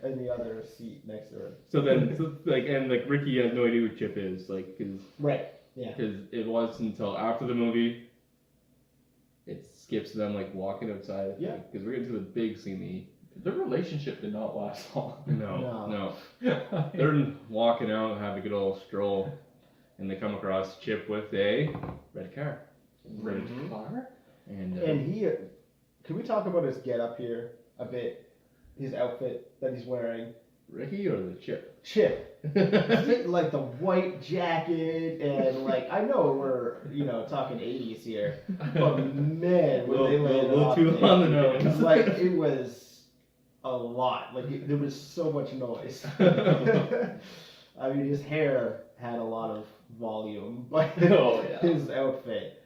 Speaker 1: am in the other seat next to her.
Speaker 2: So Ricky has no idea who Chip is, like,
Speaker 1: Right. Yeah.
Speaker 2: because it wasn't until after the movie. It skips them like walking outside.
Speaker 1: Yeah.
Speaker 2: Because we're getting to the big scene.
Speaker 3: Their relationship did not last long.
Speaker 2: No. They're walking out and have a good old stroll, and they come across Chip with a red car.
Speaker 3: Red car?
Speaker 2: And,
Speaker 1: And he, can we talk about his getup here a bit? His outfit that he's wearing.
Speaker 2: Ricky or the Chip?
Speaker 1: Chip, like the white jacket and like I know we're talking 80s here, but man, when they laid it
Speaker 2: little
Speaker 1: off,
Speaker 2: too
Speaker 1: man,
Speaker 2: on the nose.
Speaker 1: like it was a lot. Like there was so much noise. I mean, his hair had a lot of volume, but
Speaker 3: Oh, yeah.
Speaker 1: his outfit,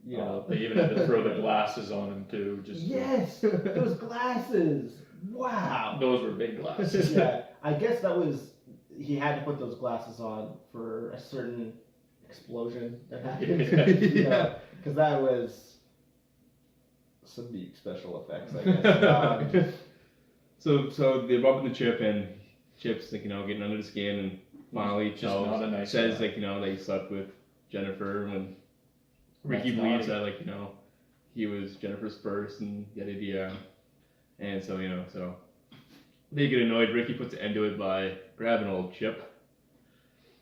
Speaker 3: They even had to throw the glasses on him too. Just
Speaker 1: yes, those glasses. Wow.
Speaker 3: Those were big glasses.
Speaker 1: Yeah, I guess that was he had to put those glasses on for a certain explosion that happened.
Speaker 2: Yeah.
Speaker 1: Because that was some deep special effects, I guess.
Speaker 2: So they bump into Chip, and Chip's like getting under the skin, and finally
Speaker 3: Just not a nice
Speaker 2: says
Speaker 3: guy.
Speaker 2: that he slept with Jennifer when Ricky
Speaker 3: That's
Speaker 2: believes
Speaker 3: naughty.
Speaker 2: that he was Jennifer's first and yada yada. And so so they get annoyed. Ricky puts an end to it by grabbing old Chip,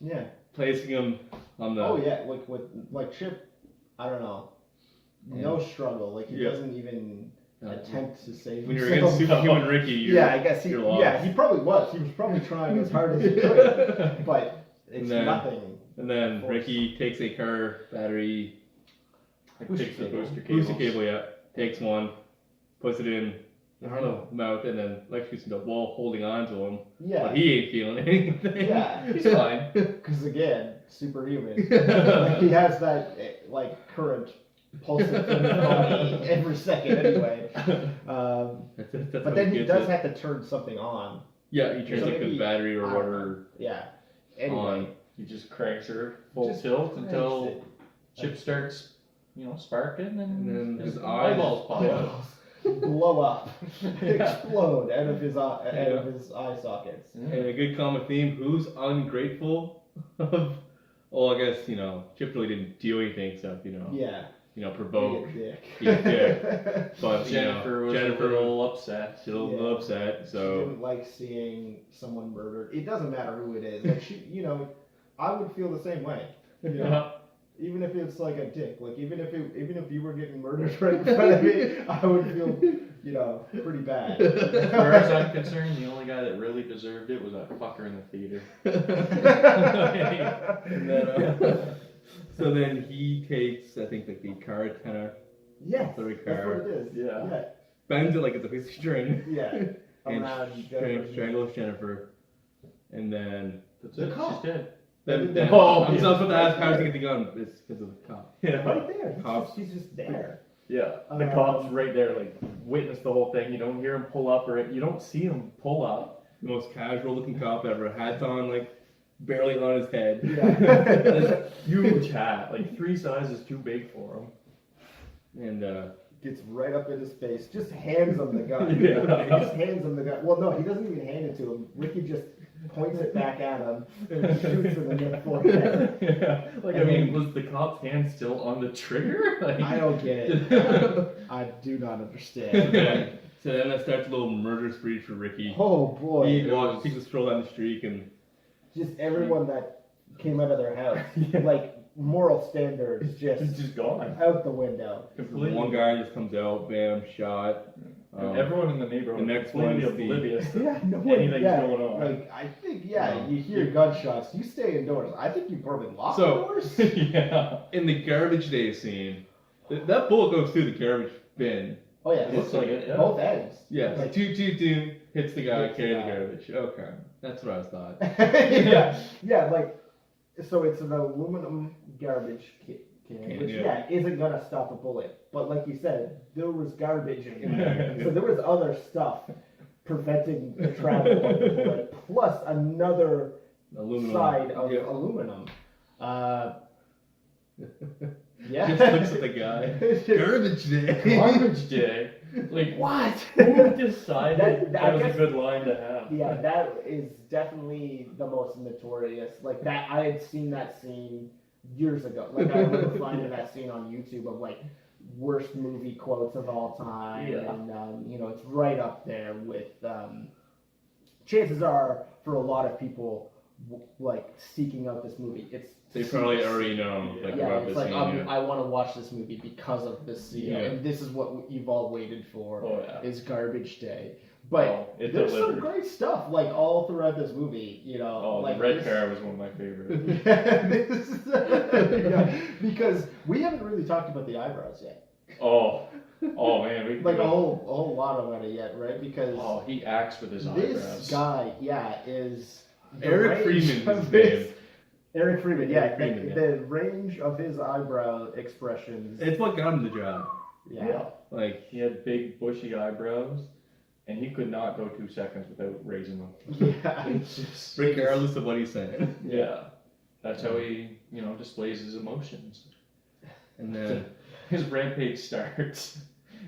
Speaker 1: Yeah.
Speaker 2: placing him on the.
Speaker 1: Oh yeah, like Chip, I don't know. No struggle. Like he
Speaker 2: Yeah.
Speaker 1: doesn't even attempt to save
Speaker 2: When you're
Speaker 1: himself.
Speaker 2: against superhuman Ricky, you're,
Speaker 1: Yeah, I guess he.
Speaker 2: you're lost.
Speaker 1: Yeah, he probably was. He was probably trying as hard as he could, but it's
Speaker 2: And then-
Speaker 1: nothing.
Speaker 2: And then
Speaker 1: Of course.
Speaker 2: Ricky takes a car battery
Speaker 3: Like, takes the booster
Speaker 2: booster
Speaker 3: cables.
Speaker 2: cable, yeah, takes one, puts it in, I don't know, mouth, and then electrocutes the wall holding on to him.
Speaker 1: Yeah.
Speaker 2: But he ain't feeling anything.
Speaker 1: Yeah.
Speaker 3: He's fine.
Speaker 1: Because again, superhuman. Like he has that current pulsing in his body every second anyway.
Speaker 2: That's
Speaker 1: But then he does have to turn something on.
Speaker 2: Yeah, he turns
Speaker 1: So
Speaker 2: like
Speaker 1: maybe-
Speaker 2: the battery or
Speaker 1: I don't
Speaker 2: whatever
Speaker 1: Yeah. Anyway.
Speaker 2: on.
Speaker 3: He just cranks her full
Speaker 1: Just
Speaker 3: tilt
Speaker 1: cranks
Speaker 3: until
Speaker 1: it.
Speaker 3: Chip starts, sparking,
Speaker 2: And
Speaker 3: and
Speaker 2: then
Speaker 3: his
Speaker 2: his eyes
Speaker 3: eyeballs pop out.
Speaker 1: Blow up, explode out of his eye sockets.
Speaker 2: And a good common theme: who's ungrateful? Well, I guess Chip really didn't do anything except
Speaker 1: Yeah.
Speaker 2: provoke.
Speaker 1: Be a dick.
Speaker 2: Be a dick. But
Speaker 3: Jennifer was
Speaker 2: Jennifer
Speaker 3: a little upset.
Speaker 2: still a little upset.
Speaker 1: She
Speaker 2: So
Speaker 1: didn't like seeing someone murdered. It doesn't matter who it is. Like she, I would feel the same way. Even if it's like a dick, like even if you were getting murdered right in front of me, I would feel, pretty bad.
Speaker 3: As far as I'm concerned, the only guy that really deserved it was that fucker in the theater.
Speaker 2: and then, so then he takes, I think, like the car antenna,
Speaker 1: Yes,
Speaker 2: the
Speaker 1: that's
Speaker 2: car,
Speaker 1: what it is.
Speaker 3: Yeah.
Speaker 2: bends it like it's a piece of string,
Speaker 1: Yeah.
Speaker 2: and
Speaker 1: Around Jennifer's-
Speaker 2: strangles Jennifer, and then
Speaker 3: That's
Speaker 1: The
Speaker 3: it.
Speaker 1: cop.
Speaker 3: She's dead.
Speaker 2: then
Speaker 3: Oh,
Speaker 2: I'm
Speaker 3: yeah.
Speaker 2: supposed to ask how did he get the gun? It's because of the cop.
Speaker 1: Right there.
Speaker 2: Cops.
Speaker 1: He's just there.
Speaker 3: Yeah, the cop's right there, like, witness the whole thing. You don't hear him pull up, or you don't see him pull up.
Speaker 2: The most casual looking cop ever. Hats on, like barely on his head.
Speaker 1: Yeah.
Speaker 3: Huge hat, like 3 sizes too big for him.
Speaker 2: And
Speaker 1: gets right up in his face, just hands him the gun.
Speaker 3: Yeah.
Speaker 1: He just hands him the gun. Well, no, he doesn't even hand it to him. Ricky just points it back at him and shoots him in the forehead.
Speaker 3: Yeah. Like, I
Speaker 1: And
Speaker 3: mean,
Speaker 1: then-
Speaker 3: was the cop's hand still on the trigger? Like,
Speaker 1: I don't get it. I do not understand. Like,
Speaker 2: So then that starts a little murder spree for Ricky.
Speaker 1: oh boy.
Speaker 2: He walks, takes a stroll down the street, and
Speaker 1: Just everyone that came out of their house,
Speaker 3: Yeah.
Speaker 1: like moral standards,
Speaker 3: It's
Speaker 1: just
Speaker 3: just gone.
Speaker 1: out the window.
Speaker 3: Completely.
Speaker 2: one guy just comes out, bam, shot.
Speaker 3: And everyone in the neighborhood
Speaker 2: the next
Speaker 3: completely
Speaker 2: one's the-
Speaker 3: oblivious to
Speaker 1: Yeah, no one,
Speaker 3: anything's
Speaker 1: yeah,
Speaker 3: going on.
Speaker 1: Like I think, yeah, you hear gunshots, you stay indoors. I think you probably lock the
Speaker 2: So-
Speaker 1: doors.
Speaker 3: Yeah.
Speaker 2: In the garbage day scene, that bullet goes through the garbage bin.
Speaker 1: Oh yeah,
Speaker 3: It looks like it, yeah.
Speaker 1: both ends.
Speaker 2: Yeah,
Speaker 1: Like-
Speaker 2: toot toot toot, hits the guy
Speaker 1: Hits the
Speaker 2: carrying the
Speaker 1: guy.
Speaker 2: garbage. Okay, that's what I thought.
Speaker 1: yeah, like so it's an aluminum garbage can, which
Speaker 2: Yeah.
Speaker 1: isn't gonna stop a bullet. But like you said, there was garbage in there,
Speaker 2: Yeah.
Speaker 1: so there was other stuff preventing the travel of the bullet, plus another
Speaker 2: Aluminum.
Speaker 1: side of
Speaker 2: Yeah.
Speaker 1: aluminum. Yeah.
Speaker 2: Just looks at the guy. Garbage day.
Speaker 3: Garbage day. Like,
Speaker 1: What?
Speaker 3: who decided
Speaker 1: That-
Speaker 3: that,
Speaker 1: I
Speaker 3: was
Speaker 1: guess-
Speaker 3: a good line to have?
Speaker 1: Yeah, that is definitely the most notorious. Like that, I had seen that scene years ago. Like I remember finding that scene on YouTube of like worst movie quotes of all time,
Speaker 3: Yeah.
Speaker 1: and you know it's right up there with. Chances are, for a lot of people, like seeking out this movie, it's
Speaker 2: They probably already know like
Speaker 1: yeah,
Speaker 2: about
Speaker 1: it's
Speaker 2: this
Speaker 1: like
Speaker 2: scene. Yeah.
Speaker 1: I want to watch this movie because of this scene,
Speaker 2: Yeah.
Speaker 1: and this is what you've all waited for.
Speaker 3: Oh, yeah.
Speaker 1: Is Garbage Day. But
Speaker 3: Oh, it
Speaker 1: there's some
Speaker 3: delivered.
Speaker 1: great stuff, like all throughout this movie, you know.
Speaker 3: Oh,
Speaker 1: like
Speaker 3: the red
Speaker 1: this-
Speaker 3: car was one of my favorites.
Speaker 1: yeah, because we haven't really talked about the eyebrows yet,
Speaker 3: Oh, man, we
Speaker 1: like a whole lot about it yet, right? Because
Speaker 3: Oh, he acts with his
Speaker 1: this
Speaker 3: eyebrows.
Speaker 1: guy, yeah, is the
Speaker 2: Eric
Speaker 1: range
Speaker 2: Freeman's
Speaker 1: of
Speaker 2: his
Speaker 1: his-
Speaker 2: name.
Speaker 1: Eric Freeman, yeah,
Speaker 2: Eric Freeman, yeah.
Speaker 1: the range of his eyebrow expressions,
Speaker 2: It's what got him the job.
Speaker 1: yeah.
Speaker 2: Like
Speaker 3: He had big bushy eyebrows, and he could not go 2 seconds without raising them.
Speaker 1: Yeah, it's just
Speaker 2: regardless of what he's saying.
Speaker 3: Yeah, that's how he, displays his emotions.
Speaker 2: And then
Speaker 3: His rampage starts,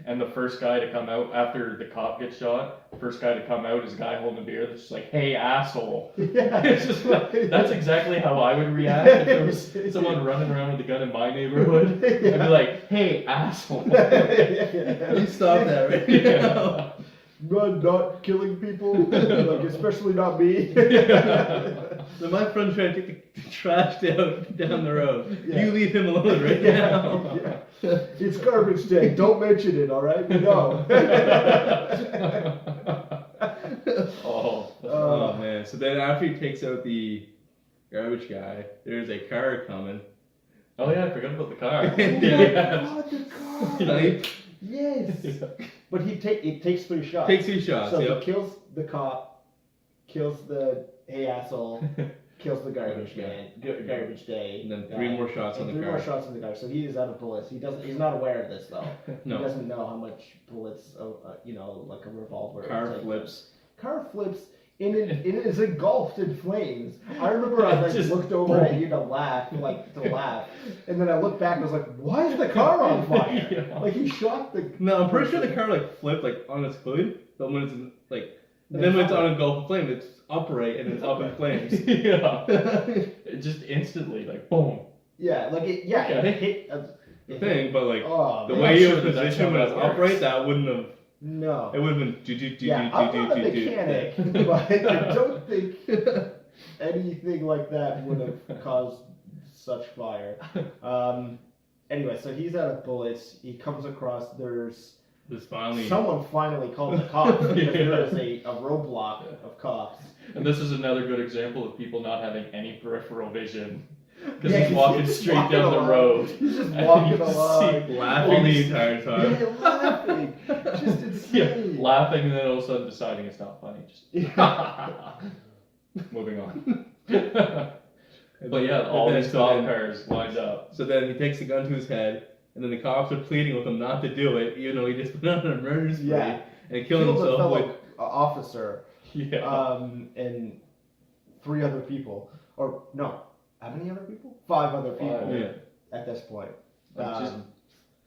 Speaker 3: and the first guy to come out after the cop gets shot, first guy to come out is a guy holding a beer that's just like, "Hey, asshole."
Speaker 1: Yeah.
Speaker 3: It's just like, that's exactly how I would react if there was someone running around with a gun in my neighborhood. I'd be like, "Hey, asshole."
Speaker 2: you stop that right now.
Speaker 1: Not killing people, like especially not me.
Speaker 2: So my friend's trying to take the trash down the road.
Speaker 1: Yeah.
Speaker 2: You leave him alone right now.
Speaker 1: Yeah. It's garbage day. Don't mention it, all right? No.
Speaker 3: Oh.
Speaker 2: Oh man. So then after he takes out the garbage guy, there's a car coming.
Speaker 3: Oh yeah, I forgot about the car.
Speaker 2: Yeah.
Speaker 1: God, the car.
Speaker 2: Snipe.
Speaker 1: Yes. But it takes 3 shots.
Speaker 2: Takes 2 shots.
Speaker 1: So
Speaker 2: Yep.
Speaker 1: he kills the cop, kills the hey asshole, kills the garbage garbage day.
Speaker 2: And then 3 more shots on
Speaker 1: and
Speaker 2: the
Speaker 1: 3
Speaker 2: car.
Speaker 1: more shots on the guy. So he is out of bullets. He's not aware of this though.
Speaker 2: No.
Speaker 1: He doesn't know how much bullets, like a revolver.
Speaker 2: Car
Speaker 1: will take.
Speaker 2: flips.
Speaker 1: Car flips. And it is engulfed in flames. I remember I
Speaker 3: Just
Speaker 1: looked over at you to laugh, and then I looked back and was like, "Why is the car on fire?"
Speaker 3: Yeah.
Speaker 1: Like he shot the.
Speaker 2: No, I'm pretty sure the car flipped on its hood, but when it's and then when it's on a gulf of flame, it's upright and it's up in flames.
Speaker 3: Yeah. It just instantly, boom.
Speaker 1: Yeah, like it. Yeah,
Speaker 3: Okay.
Speaker 1: it hit.
Speaker 2: The thing, but
Speaker 1: Oh,
Speaker 2: the
Speaker 1: man.
Speaker 2: way
Speaker 3: I'm
Speaker 2: you
Speaker 3: sure
Speaker 2: were
Speaker 3: that that's
Speaker 2: positioned
Speaker 3: how
Speaker 2: when it's
Speaker 3: that works.
Speaker 2: upright, that wouldn't have.
Speaker 1: No.
Speaker 2: It would have been do.
Speaker 1: Yeah, I'm not a mechanic, but I don't think anything like that would have caused such fire. Anyway, so he's out of bullets. He comes across. There's
Speaker 2: This finally.
Speaker 1: someone finally called the cops because
Speaker 3: Yeah.
Speaker 1: there is a roadblock of cops.
Speaker 3: And this is another good example of people not having any peripheral vision. Because
Speaker 1: Yeah,
Speaker 3: he's walking
Speaker 1: just
Speaker 3: straight
Speaker 1: walking
Speaker 3: down the
Speaker 1: along.
Speaker 3: road.
Speaker 1: He's just
Speaker 3: And
Speaker 1: walking
Speaker 3: you just
Speaker 1: along.
Speaker 3: see
Speaker 2: laughing the entire time.
Speaker 1: Yeah, laughing. Just insane.
Speaker 3: Yeah, laughing and then all of a sudden deciding it's not funny. Just
Speaker 1: Yeah.
Speaker 3: moving on. But yeah, all
Speaker 2: And then-
Speaker 3: these
Speaker 2: so
Speaker 3: cop
Speaker 2: then-
Speaker 3: cars lined up.
Speaker 2: So then he takes the gun to his head, and then the cops are pleading with him not to do it, even though he just went on an murder spree
Speaker 1: Yeah.
Speaker 2: and killed
Speaker 1: Killed a
Speaker 2: himself
Speaker 1: fellow
Speaker 2: with.
Speaker 1: officer.
Speaker 3: Yeah.
Speaker 1: And 3 other people, or no, how many other people? 5 other people
Speaker 3: Five.
Speaker 2: Yeah.
Speaker 1: at this point.
Speaker 3: Just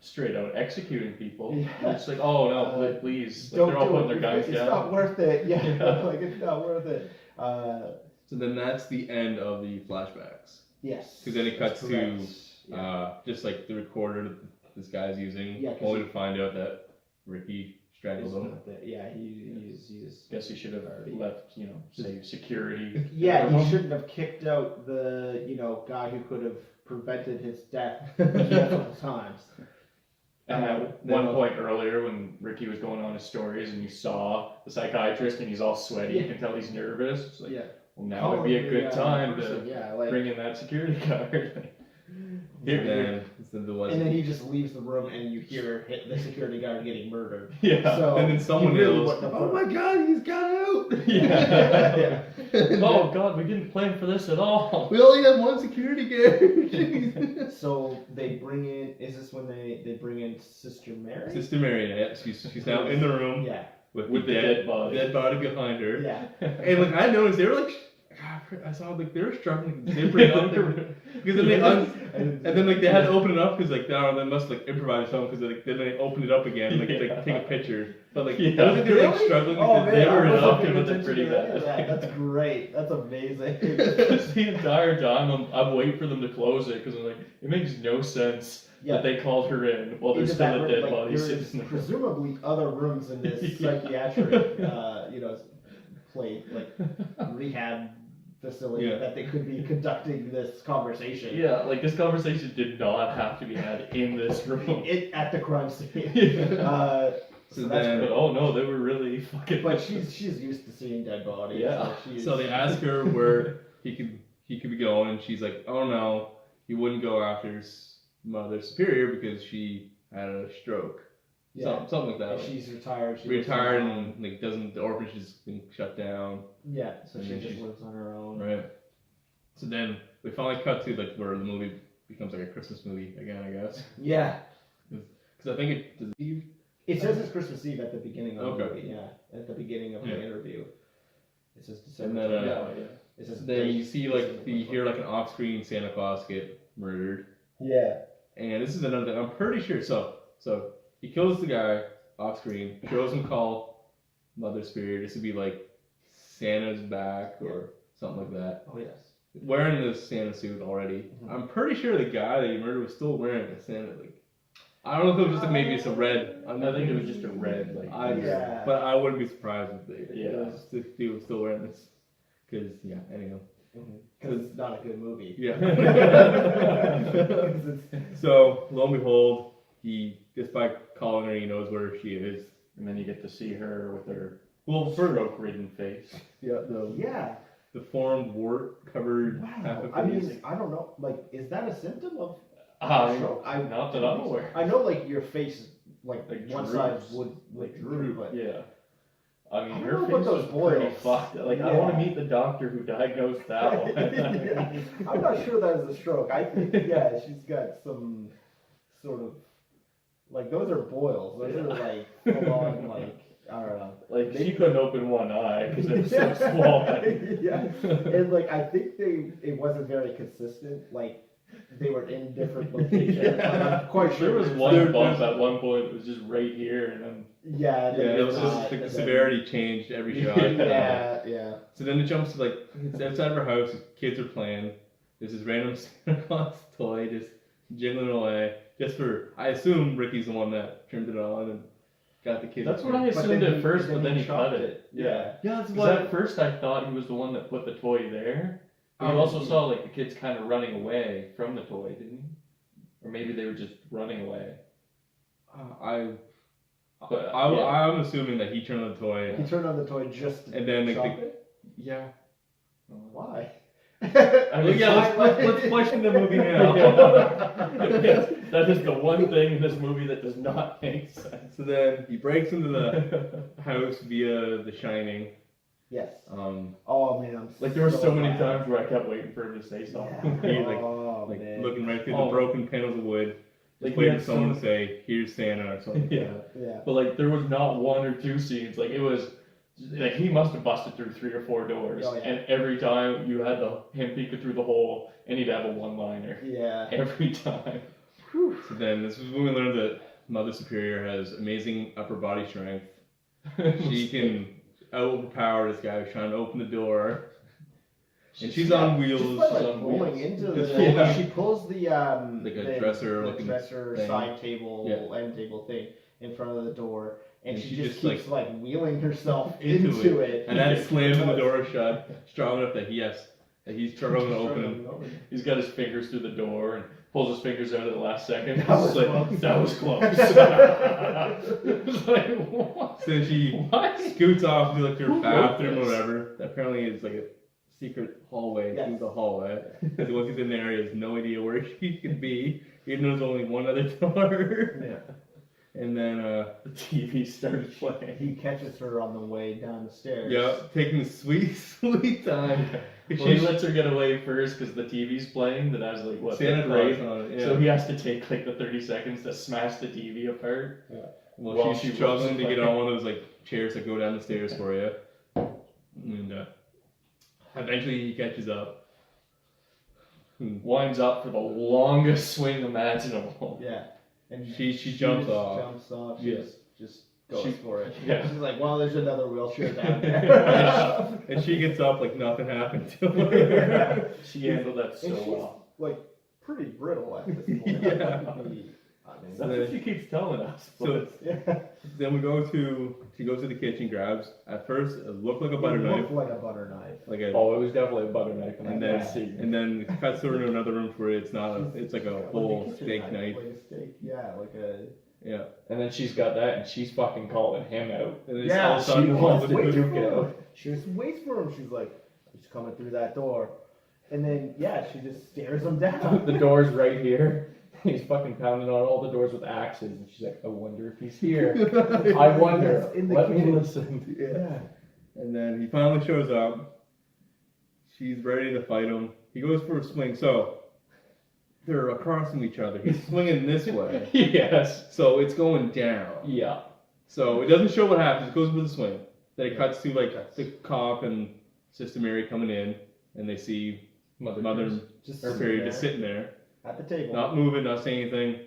Speaker 3: straight out executing people.
Speaker 1: Yeah.
Speaker 3: It's like, oh no, please. Like,
Speaker 1: Don't
Speaker 3: they're all
Speaker 1: do
Speaker 3: putting
Speaker 1: it.
Speaker 3: their guns
Speaker 1: It's
Speaker 3: down.
Speaker 1: not worth it. Yeah,
Speaker 3: Yeah.
Speaker 1: like it's not worth it.
Speaker 2: So then that's the end of the flashbacks.
Speaker 1: Yes.
Speaker 2: Because then it cuts
Speaker 1: that's
Speaker 2: to
Speaker 1: correct. Yeah.
Speaker 2: just like the recorder that this guy's using,
Speaker 1: Yeah, 'cause
Speaker 2: only
Speaker 1: he-
Speaker 2: to find out that Ricky strangled
Speaker 1: He's
Speaker 2: him.
Speaker 1: not there. Yeah, he's
Speaker 3: Guess he should have left, say security.
Speaker 1: yeah, he shouldn't have kicked out the guy who could have prevented his death multiple times.
Speaker 3: And at one point earlier, when Ricky was going on his stories, and you saw the psychiatrist, and he's all sweaty, you can tell he's nervous. It's like,
Speaker 1: Yeah.
Speaker 3: well, now would be a good time
Speaker 1: person,
Speaker 3: to
Speaker 1: yeah, like,
Speaker 3: bring in that security guard.
Speaker 2: And then, so there was,
Speaker 1: and then he just leaves the room, and you hear the security guard getting murdered.
Speaker 3: Yeah.
Speaker 1: So
Speaker 2: and then someone
Speaker 1: he really
Speaker 2: yells,
Speaker 1: wouldn't have
Speaker 2: "Oh
Speaker 1: put-
Speaker 2: my God, he's got out!"
Speaker 3: Yeah. Oh God, we didn't plan for this at all.
Speaker 2: We only have one security guard.
Speaker 1: So they bring in. Is this when they bring in Sister Mary?
Speaker 2: Sister Mary, yeah, she's now in the room
Speaker 1: Yeah.
Speaker 2: with
Speaker 3: the dead body.
Speaker 2: dead body behind her.
Speaker 1: Yeah.
Speaker 2: And like I noticed, they were like, I saw like they were struggling to bring it under because then and then like they had to open it up because like they must like improvise something because like then they opened it up again like
Speaker 3: Yeah.
Speaker 2: take a picture. But like
Speaker 3: Yeah.
Speaker 2: it was like they were like
Speaker 1: Really?
Speaker 2: struggling
Speaker 1: Oh
Speaker 2: because
Speaker 1: man,
Speaker 2: they
Speaker 1: I
Speaker 2: were
Speaker 1: wasn't
Speaker 2: up.
Speaker 1: paying
Speaker 3: with it
Speaker 1: attention
Speaker 3: pretty
Speaker 1: to any
Speaker 3: bad.
Speaker 1: of that. That's great. That's amazing.
Speaker 3: Because the entire time I'm waiting for them to close it because I'm like, it makes no sense
Speaker 1: Yeah.
Speaker 3: that they called her in while there's
Speaker 1: Into
Speaker 3: still
Speaker 1: that
Speaker 3: a
Speaker 1: room,
Speaker 3: dead
Speaker 1: like,
Speaker 3: body
Speaker 1: there
Speaker 3: sitting
Speaker 1: is
Speaker 3: there.
Speaker 1: presumably other rooms in this
Speaker 3: Yeah.
Speaker 1: psychiatric, play like rehab facility
Speaker 2: Yeah.
Speaker 1: that they could be conducting this conversation.
Speaker 3: Yeah, like this conversation did not have to be had in this room.
Speaker 1: At the crime scene.
Speaker 3: Yeah.
Speaker 1: So
Speaker 2: So
Speaker 1: that's
Speaker 2: then-
Speaker 3: But oh no, they were really fucking.
Speaker 1: But she's used to seeing dead bodies.
Speaker 3: Yeah.
Speaker 2: So they ask her where he could be going, and she's like, "Oh no, he wouldn't go after his mother superior because she had a stroke."
Speaker 1: Yeah.
Speaker 2: Something like that.
Speaker 1: And
Speaker 2: like,
Speaker 1: she's retired. She
Speaker 2: retired
Speaker 1: lives on her own.
Speaker 2: and like doesn't the orphanage is being shut down,
Speaker 1: Yeah, so
Speaker 2: and
Speaker 1: she
Speaker 2: then
Speaker 1: just
Speaker 2: she's-
Speaker 1: lives on her own.
Speaker 2: right? So then we finally cut to like where the movie becomes like a Christmas movie again, I guess.
Speaker 1: Yeah.
Speaker 2: Because I think it does.
Speaker 1: It says it's Christmas Eve at the beginning of the
Speaker 2: Okay.
Speaker 1: movie. Yeah, at the beginning of
Speaker 2: Yeah.
Speaker 1: the interview. It says
Speaker 2: And
Speaker 1: December.
Speaker 2: then,
Speaker 3: Yeah.
Speaker 1: It says
Speaker 2: then you
Speaker 1: date,
Speaker 2: see like
Speaker 1: December
Speaker 2: you hear
Speaker 1: 24th.
Speaker 2: like an off-screen Santa Claus get murdered,
Speaker 1: Yeah.
Speaker 2: and this is another thing I'm pretty sure. So he kills the guy off-screen, shows him call Mother Superior. This would be like Santa's back or something like that.
Speaker 1: Oh yes.
Speaker 2: Wearing this Santa suit already.
Speaker 1: Mhm.
Speaker 2: I'm pretty sure the guy that he murdered was still wearing a Santa. Like, I don't know if it was just like maybe it's a red.
Speaker 3: I think it was just a red, like.
Speaker 1: Yeah.
Speaker 2: But I wouldn't be surprised if they.
Speaker 3: Yeah.
Speaker 2: If he was still wearing this. Because yeah. Anyhow.
Speaker 1: Because it's not a good movie.
Speaker 2: Yeah.
Speaker 1: 'Cause it's-
Speaker 2: So lo and behold, he just by calling her, he knows where she is.
Speaker 3: And then you get to see her with her
Speaker 2: Well, first,
Speaker 3: stroke-ridden face.
Speaker 2: yeah, the
Speaker 1: yeah.
Speaker 2: deformed, wart-covered half
Speaker 1: Wow.
Speaker 2: of
Speaker 1: I
Speaker 2: face.
Speaker 1: mean, I don't know. Like, is that a symptom of stroke?
Speaker 3: Not that I'm aware.
Speaker 1: I know, like your face, like
Speaker 3: Like
Speaker 1: one
Speaker 3: droops.
Speaker 1: side would droop, but
Speaker 3: Yeah. I mean,
Speaker 1: I
Speaker 3: her
Speaker 1: don't know
Speaker 3: face
Speaker 1: about those
Speaker 3: was pretty
Speaker 1: boils.
Speaker 3: fucked. Like, I
Speaker 1: Yeah.
Speaker 3: want to meet the doctor who diagnosed that one.
Speaker 1: Yeah. I'm not sure that is a stroke. I think, yeah, she's got some sort of, like, those are boils. Those are like full on, like, I don't know.
Speaker 3: Like, she couldn't open one eye because it was so small.
Speaker 1: Yeah, and like I think it wasn't very consistent. Like they were in different locations.
Speaker 2: Yeah.
Speaker 1: I'm quite sure
Speaker 3: There was
Speaker 1: it's
Speaker 3: one
Speaker 1: like-
Speaker 3: bump at one point. It was just right here, and then
Speaker 1: Yeah,
Speaker 2: Yeah, it was
Speaker 1: not,
Speaker 2: just like
Speaker 1: and
Speaker 2: the
Speaker 1: then-
Speaker 2: severity changed every shot.
Speaker 1: Yeah.
Speaker 2: So then it jumps to like it's outside of her house. Kids are playing. There's this random Santa Claus toy just jiggling away. Just for I assume Ricky's the one that turned it on and got the kids.
Speaker 3: that's what I
Speaker 1: But
Speaker 3: assumed
Speaker 1: then
Speaker 3: at first. But then he cut
Speaker 1: chopped
Speaker 3: it.
Speaker 1: Yeah.
Speaker 2: Yeah, that's
Speaker 3: 'Cause
Speaker 2: what.
Speaker 3: at first I thought he was the one that put the toy there. But you
Speaker 2: Oh,
Speaker 3: also saw like the kids kind of running away from the toy, didn't you? Or maybe they were just running away.
Speaker 2: I
Speaker 3: But, yeah.
Speaker 2: I'm assuming that he turned on the toy.
Speaker 1: He turned on the toy just to
Speaker 2: And then, like,
Speaker 1: chop
Speaker 2: the-
Speaker 1: it.
Speaker 2: Yeah.
Speaker 1: Why?
Speaker 3: I
Speaker 2: Well,
Speaker 3: mean,
Speaker 2: yeah, let's question the movie now.
Speaker 3: Yes, that is the one thing in this movie that does not make sense.
Speaker 2: So then he breaks into the house via The Shining.
Speaker 1: Yes.
Speaker 2: Um,
Speaker 1: Oh man, I'm
Speaker 3: Like there were so many
Speaker 1: glad.
Speaker 3: times where I kept waiting for him to say something.
Speaker 2: He, like-
Speaker 1: Oh
Speaker 2: like
Speaker 1: man.
Speaker 2: looking right through
Speaker 3: Oh.
Speaker 2: the broken panels of wood,
Speaker 3: Like,
Speaker 2: just waiting
Speaker 3: he
Speaker 2: for
Speaker 3: had
Speaker 2: someone
Speaker 3: some-
Speaker 2: to say, "Here's Santa" or something.
Speaker 3: Yeah.
Speaker 1: Yeah.
Speaker 3: But like there was not one or two scenes. Like it was like he must have busted through 3 or 4 doors.
Speaker 1: Oh, yeah.
Speaker 3: And every time you had him peeking through the hole and he'd have a one-liner.
Speaker 1: Yeah.
Speaker 3: Every time.
Speaker 1: Whew.
Speaker 2: So then this is when we learned that Mother Superior has amazing upper body strength. She can overpower this guy who's trying to open the door. And she's on wheels.
Speaker 4: Just by,
Speaker 2: she's
Speaker 4: like,
Speaker 2: on
Speaker 4: rolling
Speaker 2: wheels.
Speaker 4: into the
Speaker 2: Yeah.
Speaker 4: she pulls the
Speaker 2: Like a dresser
Speaker 4: the
Speaker 2: looking
Speaker 4: dresser
Speaker 2: thing.
Speaker 4: side table
Speaker 2: Yeah.
Speaker 4: end table thing in front of the door, and,
Speaker 2: And
Speaker 4: she
Speaker 2: she
Speaker 4: just
Speaker 2: just,
Speaker 4: keeps like wheeling herself
Speaker 2: into
Speaker 4: into it.
Speaker 2: And then slamming the door shut strong enough that he's struggling to open it.
Speaker 3: He's got his fingers through the door and pulls his fingers out at the last second.
Speaker 4: That was
Speaker 3: It's like,
Speaker 4: close.
Speaker 3: that was close. It's like, what?
Speaker 2: So then she
Speaker 3: What?
Speaker 2: scoots off to like her
Speaker 3: Who wrote
Speaker 2: bathroom or
Speaker 3: this?
Speaker 2: whatever. That apparently is like a secret hallway
Speaker 4: Yes.
Speaker 2: to the hallway. Because once he's in there, he has no idea where she could be, even though there's only one other door.
Speaker 4: Yeah.
Speaker 2: And then,
Speaker 3: The TV started playing.
Speaker 4: He catches her on the way down the stairs.
Speaker 2: yeah, taking the sweet, sweet time.
Speaker 3: Well, he lets her get away first because the TV's playing that has like what
Speaker 2: Santa
Speaker 3: the
Speaker 2: Claus
Speaker 3: grade.
Speaker 2: on it, yeah.
Speaker 3: So he has to take like the 30 seconds to smash the TV apart.
Speaker 2: Well,
Speaker 3: While
Speaker 2: she's
Speaker 3: she
Speaker 2: struggling to
Speaker 3: was
Speaker 2: get on one of those like chairs that go down the stairs for you. And eventually he catches up.
Speaker 3: Winds up for the longest swing imaginable.
Speaker 4: Yeah. And
Speaker 2: She jumps
Speaker 4: just
Speaker 2: off.
Speaker 4: Jumps off.
Speaker 2: Yeah.
Speaker 4: Just goes
Speaker 3: She-
Speaker 4: for it.
Speaker 3: yeah.
Speaker 4: She's like, well, there's another wheelchair down there.
Speaker 2: And she gets up like nothing happened to her.
Speaker 3: She handled that
Speaker 4: And
Speaker 3: so
Speaker 4: she's,
Speaker 3: well.
Speaker 4: like pretty brittle at this point.
Speaker 2: Yeah.
Speaker 3: That's what she keeps telling us.
Speaker 2: So
Speaker 4: Yeah.
Speaker 2: then she goes to the kitchen, grabs, at first it looked like a butter
Speaker 4: It
Speaker 2: knife.
Speaker 4: looked like a butter knife.
Speaker 2: Like a,
Speaker 3: Oh, it was definitely a butter knife, and
Speaker 2: and
Speaker 3: I
Speaker 2: then,
Speaker 3: didn't see.
Speaker 2: and then it cuts her into another room for it. It's not it's like a
Speaker 4: Like
Speaker 2: whole
Speaker 4: kitchen
Speaker 2: steak knife.
Speaker 4: Like a steak, yeah, like a.
Speaker 2: Yeah.
Speaker 3: And then she's got that, and she's fucking calling him out.
Speaker 2: And then
Speaker 4: Yeah,
Speaker 2: all of a sudden,
Speaker 3: she
Speaker 2: all
Speaker 3: wants
Speaker 2: the
Speaker 3: to
Speaker 4: waits
Speaker 3: duke
Speaker 4: for
Speaker 3: it
Speaker 4: him.
Speaker 3: out.
Speaker 4: She just waits for him. She's like, he's coming through that door. And then, yeah, she just stares him down.
Speaker 3: The door's right here. He's fucking pounding on all the doors with axes, and she's like, I wonder if he's here. I wonder.
Speaker 4: Yes, in the
Speaker 3: Let me
Speaker 4: kitchen.
Speaker 3: listen.
Speaker 4: Yeah.
Speaker 2: And then he finally shows up. She's ready to fight him. He goes for a swing. So they're across from each other. He's swinging this way.
Speaker 3: Yes.
Speaker 2: So it's going down.
Speaker 3: Yeah.
Speaker 2: So it doesn't show what happens. It goes with the swing. Then it cuts to like the cop and Sister Mary coming in, and they see Mother
Speaker 4: Just
Speaker 2: Superior
Speaker 4: sitting
Speaker 2: just
Speaker 4: there
Speaker 2: sitting there,
Speaker 4: at the table.
Speaker 2: not moving, not saying anything.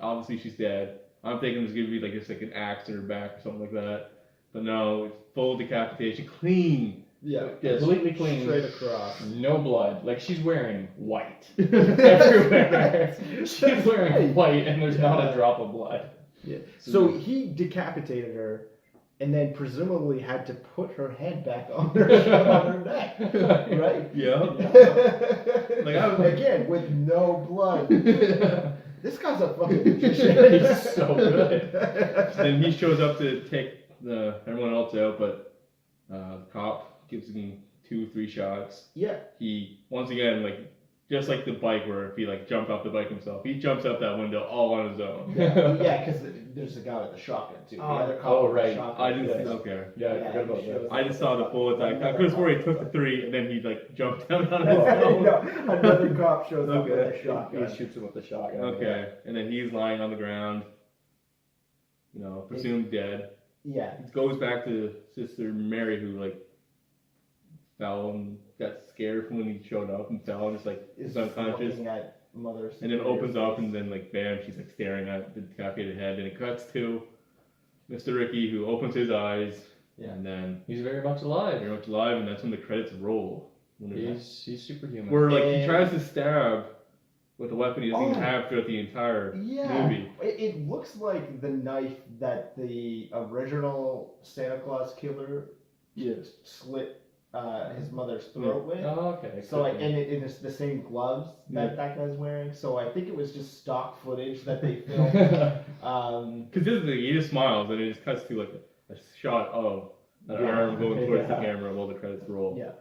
Speaker 2: Obviously she's dead. I'm thinking there's gonna be like just like an axe in her back or something like that. But no, it's full decapitation, clean.
Speaker 4: Yeah.
Speaker 2: Just
Speaker 3: Completely clean.
Speaker 4: Straight across.
Speaker 3: No blood. Like she's wearing white. Everywhere. She's wearing white, and there's not a drop of blood.
Speaker 4: Yeah. So he decapitated her, and then presumably had to put her head back on her neck, right?
Speaker 2: Yeah.
Speaker 4: like
Speaker 2: I was-
Speaker 4: again with no blood. This guy's a fucking magician.
Speaker 3: He's so good.
Speaker 2: Then he shows up to take everyone else out, but the cop gives him 2-3 shots.
Speaker 4: Yeah.
Speaker 2: He once again just like the bike where if he like jumped off the bike himself, he jumps out that window all on his own.
Speaker 4: Yeah, because there's a guy with a shotgun too. The
Speaker 2: Oh,
Speaker 4: other cop
Speaker 3: oh,
Speaker 4: with a
Speaker 3: right.
Speaker 4: shotgun.
Speaker 2: I didn't
Speaker 3: Yeah.
Speaker 2: okay.
Speaker 3: Yeah, I
Speaker 4: Yeah,
Speaker 3: forgot about
Speaker 4: he shows
Speaker 3: that.
Speaker 2: I just saw the bullets. I could have swore he took the 3 and then he like jumped down on his
Speaker 4: Oh,
Speaker 2: own.
Speaker 4: no, another cop shows up with a
Speaker 2: Okay.
Speaker 4: shotgun.
Speaker 3: He shoots him with the shotgun.
Speaker 2: Okay, and then he's lying on the ground, presumed dead.
Speaker 4: Yeah.
Speaker 2: It goes back to Sister Mary who like fell and got scared from when he showed up and fell and just like
Speaker 4: Is
Speaker 2: is unconscious.
Speaker 4: looking at Mother
Speaker 2: And then opens
Speaker 4: Superior's
Speaker 2: up and then like bam, she's like staring at the decapitated head and it cuts to Mr. Ricky who opens his eyes
Speaker 4: Yeah.
Speaker 2: and then
Speaker 3: He's very much alive.
Speaker 2: very much alive and that's when the credits roll.
Speaker 3: He's superhuman.
Speaker 2: Where like he
Speaker 4: And-
Speaker 2: tries to stab with a weapon he doesn't even
Speaker 4: Oh.
Speaker 2: have throughout the entire
Speaker 4: Yeah,
Speaker 2: movie.
Speaker 4: it looks like the knife that the original Santa Claus killer
Speaker 2: Yes.
Speaker 4: slit his mother's throat with.
Speaker 3: Oh, okay.
Speaker 4: So like, and it's the same gloves that
Speaker 2: Yeah.
Speaker 4: that guy's wearing. So I think it was just stock footage that they filmed.
Speaker 2: Because this is he just smiles and it just cuts to like a shot of an
Speaker 4: Yeah.
Speaker 2: arm going towards the
Speaker 3: Yeah.
Speaker 2: camera while the credits roll.
Speaker 4: Yeah.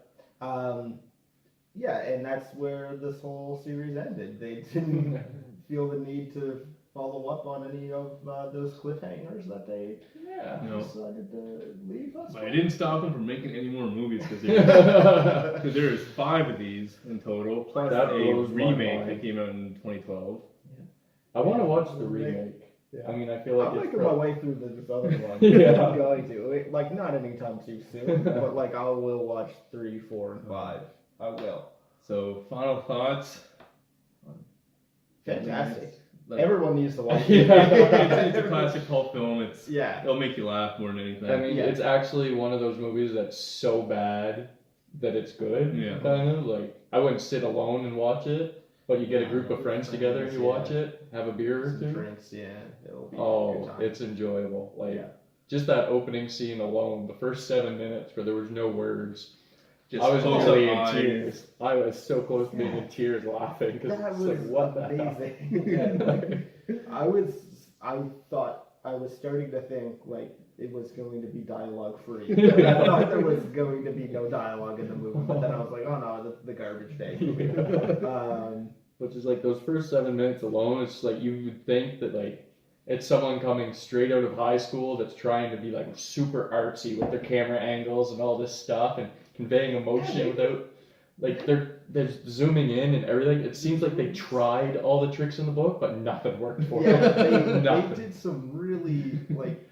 Speaker 4: Yeah, and that's where this whole series ended. They didn't feel the need to follow up on any of those cliffhangers that they
Speaker 3: yeah.
Speaker 2: No.
Speaker 4: decided to leave us
Speaker 2: But it
Speaker 4: with.
Speaker 2: didn't stop him from making any more movies because there's 5 of these in total, plus
Speaker 3: That
Speaker 2: a
Speaker 3: blows my
Speaker 2: remake
Speaker 3: mind.
Speaker 2: that came out in 2012.
Speaker 3: I want to watch the remake.
Speaker 4: Yeah.
Speaker 3: I mean, I feel like
Speaker 4: I'm
Speaker 3: it's
Speaker 4: making my way through this other one.
Speaker 3: Yeah.
Speaker 4: I'm going to. Like, not anytime too soon, but like, I will watch 3, 4, and 5. I will.
Speaker 2: So, final thoughts.
Speaker 4: Fantastic.
Speaker 2: like,
Speaker 4: Everyone needs to watch
Speaker 3: Yeah.
Speaker 4: it.
Speaker 2: it's a classic cult film. It's
Speaker 4: Yeah.
Speaker 2: it'll make you laugh more than anything.
Speaker 3: I mean,
Speaker 4: Yeah.
Speaker 3: it's actually one of those movies that's so bad that it's good.
Speaker 2: Yeah.
Speaker 3: Kind of like I wouldn't sit alone and watch it, but you get a group of friends together and you
Speaker 4: Yeah.
Speaker 3: watch it, have a beer or
Speaker 4: Some
Speaker 3: two.
Speaker 4: drinks, yeah. It'll be a good
Speaker 3: Oh,
Speaker 4: time.
Speaker 3: it's enjoyable. Like
Speaker 4: Yeah.
Speaker 3: just that opening scene alone, the first 7 minutes where there was no words.
Speaker 2: Just
Speaker 3: I was
Speaker 2: close
Speaker 3: nearly
Speaker 2: up
Speaker 3: in
Speaker 2: eyes.
Speaker 3: tears. I was so close to being in tears laughing because
Speaker 1: That
Speaker 3: it's
Speaker 1: was
Speaker 3: like what the hell?
Speaker 1: amazing.
Speaker 4: Yeah, I thought I was starting to think like it was going to be dialogue free. I thought there was going to be no dialogue in the movie, but then I was like, oh no, the garbage day.
Speaker 3: Which is like those first 7 minutes alone, it's like you would think that like it's someone coming straight out of high school that's trying to be like super artsy with their camera angles and all this stuff and conveying emotion without like they're zooming in and everything. It seems like they tried all the tricks in the book, but nothing worked for
Speaker 4: Yeah,
Speaker 3: them.
Speaker 4: they
Speaker 3: Nothing.
Speaker 4: did some really like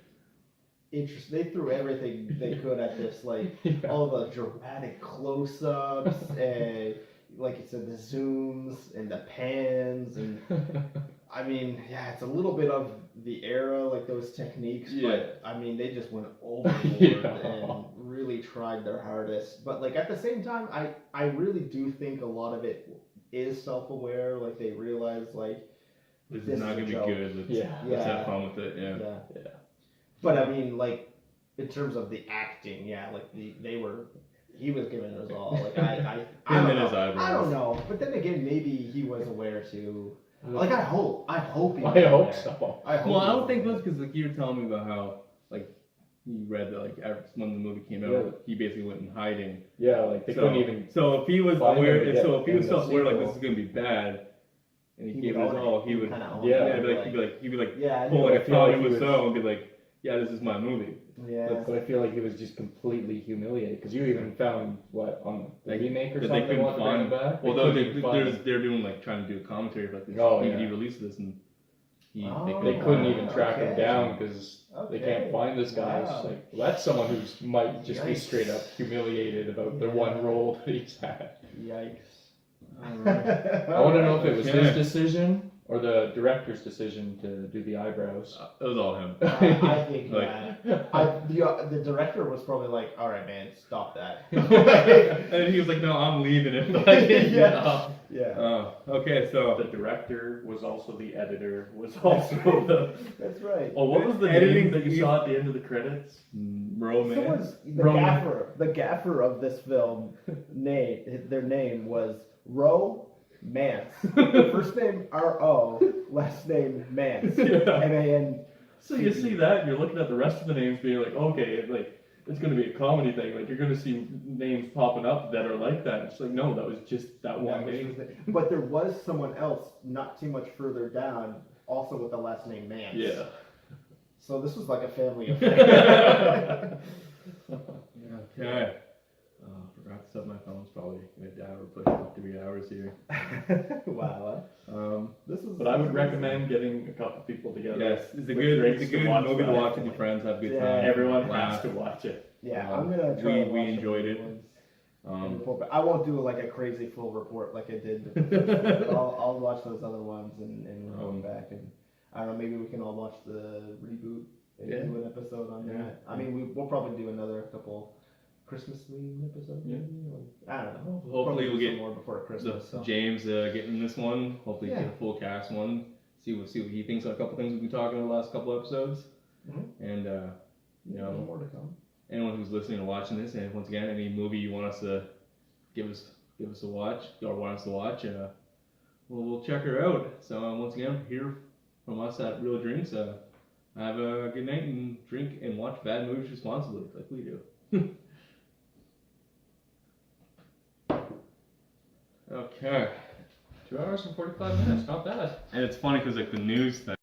Speaker 4: interesting. They threw everything they could at this, like
Speaker 3: Yeah.
Speaker 4: all the dramatic close-ups and like you said, the zooms and the pans and I mean, yeah, it's a little bit of the era, like those techniques,
Speaker 2: Yeah.
Speaker 4: but I mean, they just went overboard
Speaker 3: Yeah.
Speaker 4: and really tried their hardest. But like at the same time, I really do think a lot of it is self-aware. Like they realize, like,
Speaker 2: This
Speaker 4: This
Speaker 2: is not
Speaker 4: is a
Speaker 2: gonna be
Speaker 4: joke.
Speaker 2: good. Let's,
Speaker 3: Yeah.
Speaker 2: let's
Speaker 4: Yeah.
Speaker 2: have fun with it. Yeah.
Speaker 3: Yeah.
Speaker 4: But I mean, like in terms of the acting, yeah, like he was giving it his all. Like I
Speaker 2: Him
Speaker 4: don't
Speaker 2: and
Speaker 4: know.
Speaker 2: his eyebrows.
Speaker 4: I don't know. But then again, maybe he was aware too. Like I hope he was
Speaker 3: I hope
Speaker 4: aware.
Speaker 3: so.
Speaker 4: I hope
Speaker 2: Well, I
Speaker 4: he
Speaker 2: don't
Speaker 4: was
Speaker 2: think it
Speaker 4: aware.
Speaker 2: was because like you were telling me about how like you read that like when the movie came out,
Speaker 3: Yeah.
Speaker 2: he basically went in hiding.
Speaker 3: Yeah, like they couldn't even.
Speaker 2: So if he was
Speaker 3: find
Speaker 2: aware,
Speaker 3: him again
Speaker 2: so if he was
Speaker 3: in the
Speaker 2: self-aware like
Speaker 3: sequel.
Speaker 2: this is gonna be bad, and he
Speaker 4: He
Speaker 2: gave it
Speaker 4: would
Speaker 2: his
Speaker 4: own
Speaker 2: all,
Speaker 4: it.
Speaker 2: he would.
Speaker 4: Kinda own
Speaker 3: Yeah.
Speaker 4: it,
Speaker 2: He'd be like
Speaker 4: yeah, I
Speaker 2: pull
Speaker 4: know.
Speaker 2: like a
Speaker 3: feel like
Speaker 2: Tommy
Speaker 3: he was-
Speaker 2: Wiseau and be like, yeah, this is my movie.
Speaker 4: Yeah.
Speaker 3: But I feel like he was just completely humiliated because you even found what on the
Speaker 2: Like,
Speaker 3: remake or
Speaker 2: that
Speaker 3: something.
Speaker 2: they couldn't
Speaker 3: wanted to bring him
Speaker 2: find-
Speaker 3: back.
Speaker 2: Well,
Speaker 3: They
Speaker 2: though
Speaker 3: couldn't even find him.
Speaker 2: they're doing like trying to do a commentary about this.
Speaker 3: Oh,
Speaker 2: he,
Speaker 3: yeah.
Speaker 2: he released this and he
Speaker 4: Oh.
Speaker 3: They couldn't even
Speaker 4: Wow,
Speaker 3: track him
Speaker 4: okay.
Speaker 3: down because they
Speaker 4: Okay.
Speaker 3: can't find this guy. It's
Speaker 4: Wow.
Speaker 3: like, well, that's someone who's might just be
Speaker 4: Yikes.
Speaker 3: straight up humiliated about the
Speaker 4: Yeah.
Speaker 3: one role that he's had.
Speaker 4: Yikes.
Speaker 3: I want to know if it was
Speaker 2: Okay.
Speaker 3: his decision or the director's decision to do the eyebrows.
Speaker 2: It was all him.
Speaker 4: I think
Speaker 2: Like-
Speaker 4: the director was probably like, all right, man, stop that.
Speaker 2: And he was like, no, I'm leaving it. Like,
Speaker 4: Yeah. Yeah.
Speaker 2: Okay, so
Speaker 3: The director was also the editor, was also the.
Speaker 4: That's right.
Speaker 3: Oh, what was the
Speaker 2: Editing
Speaker 3: name that you
Speaker 2: you-
Speaker 3: saw at the end of the credits?
Speaker 2: romance.
Speaker 4: Someone's the
Speaker 3: Roman.
Speaker 4: gaffer of this film their name was Romance. First name R-O, last name Mance.
Speaker 3: Yeah.
Speaker 4: M-A-N.
Speaker 3: So you see that, and you're looking at the rest of the names, being like, okay, like it's going to be a comedy thing. Like you're going to see names popping up that are like that. It's like, no, that was just that one name.
Speaker 4: But there was someone else not too much further down, also with the last name Mance.
Speaker 3: Yeah.
Speaker 4: So this was like a family affair.
Speaker 2: Okay. Forgot to set my phone's probably gonna die. We're pushing up 3 hours here.
Speaker 4: Wow. This is.
Speaker 3: But I would recommend getting a couple people together.
Speaker 2: Yes, it's a
Speaker 3: with
Speaker 2: good,
Speaker 3: drinks
Speaker 2: it's a
Speaker 3: to
Speaker 2: good
Speaker 3: watch
Speaker 2: movie to
Speaker 3: that.
Speaker 2: watch with your friends. Have a good
Speaker 4: Yeah.
Speaker 2: time.
Speaker 3: Everyone
Speaker 2: laugh.
Speaker 3: has to watch it.
Speaker 4: Yeah, I'm gonna try.
Speaker 2: we-
Speaker 4: and
Speaker 2: we
Speaker 4: watch
Speaker 2: enjoyed
Speaker 4: the
Speaker 2: it.
Speaker 4: ones and
Speaker 2: Um,
Speaker 4: report back. I won't do like a crazy full report like I did. I'll watch those other ones and report back, and I don't know. Maybe we can all watch the reboot and
Speaker 2: Yeah.
Speaker 4: do an episode on
Speaker 2: Yeah.
Speaker 4: that. I mean, we'll probably do another couple Christmas themed episodes.
Speaker 2: Yeah.
Speaker 4: Maybe. I don't know.
Speaker 2: Hopefully
Speaker 4: Probably
Speaker 2: we'll
Speaker 4: do
Speaker 2: get
Speaker 4: some more before Christmas.
Speaker 2: so
Speaker 4: So.
Speaker 2: James getting this one. Hopefully
Speaker 4: Yeah.
Speaker 2: get a full cast one. See what he thinks on a couple things we've been talking about the last couple episodes.
Speaker 4: Mhm.
Speaker 2: And you know,
Speaker 4: more to come.
Speaker 2: anyone who's listening or watching this, and once again, any movie you want us to give us a watch or want us to watch, we'll check her out. So once again, here from us at Real Drinks, have a good night and drink and watch bad movies responsibly, like we do. Okay.
Speaker 3: 2 hours and 45 minutes, not bad.
Speaker 2: And it's funny because like the news thing.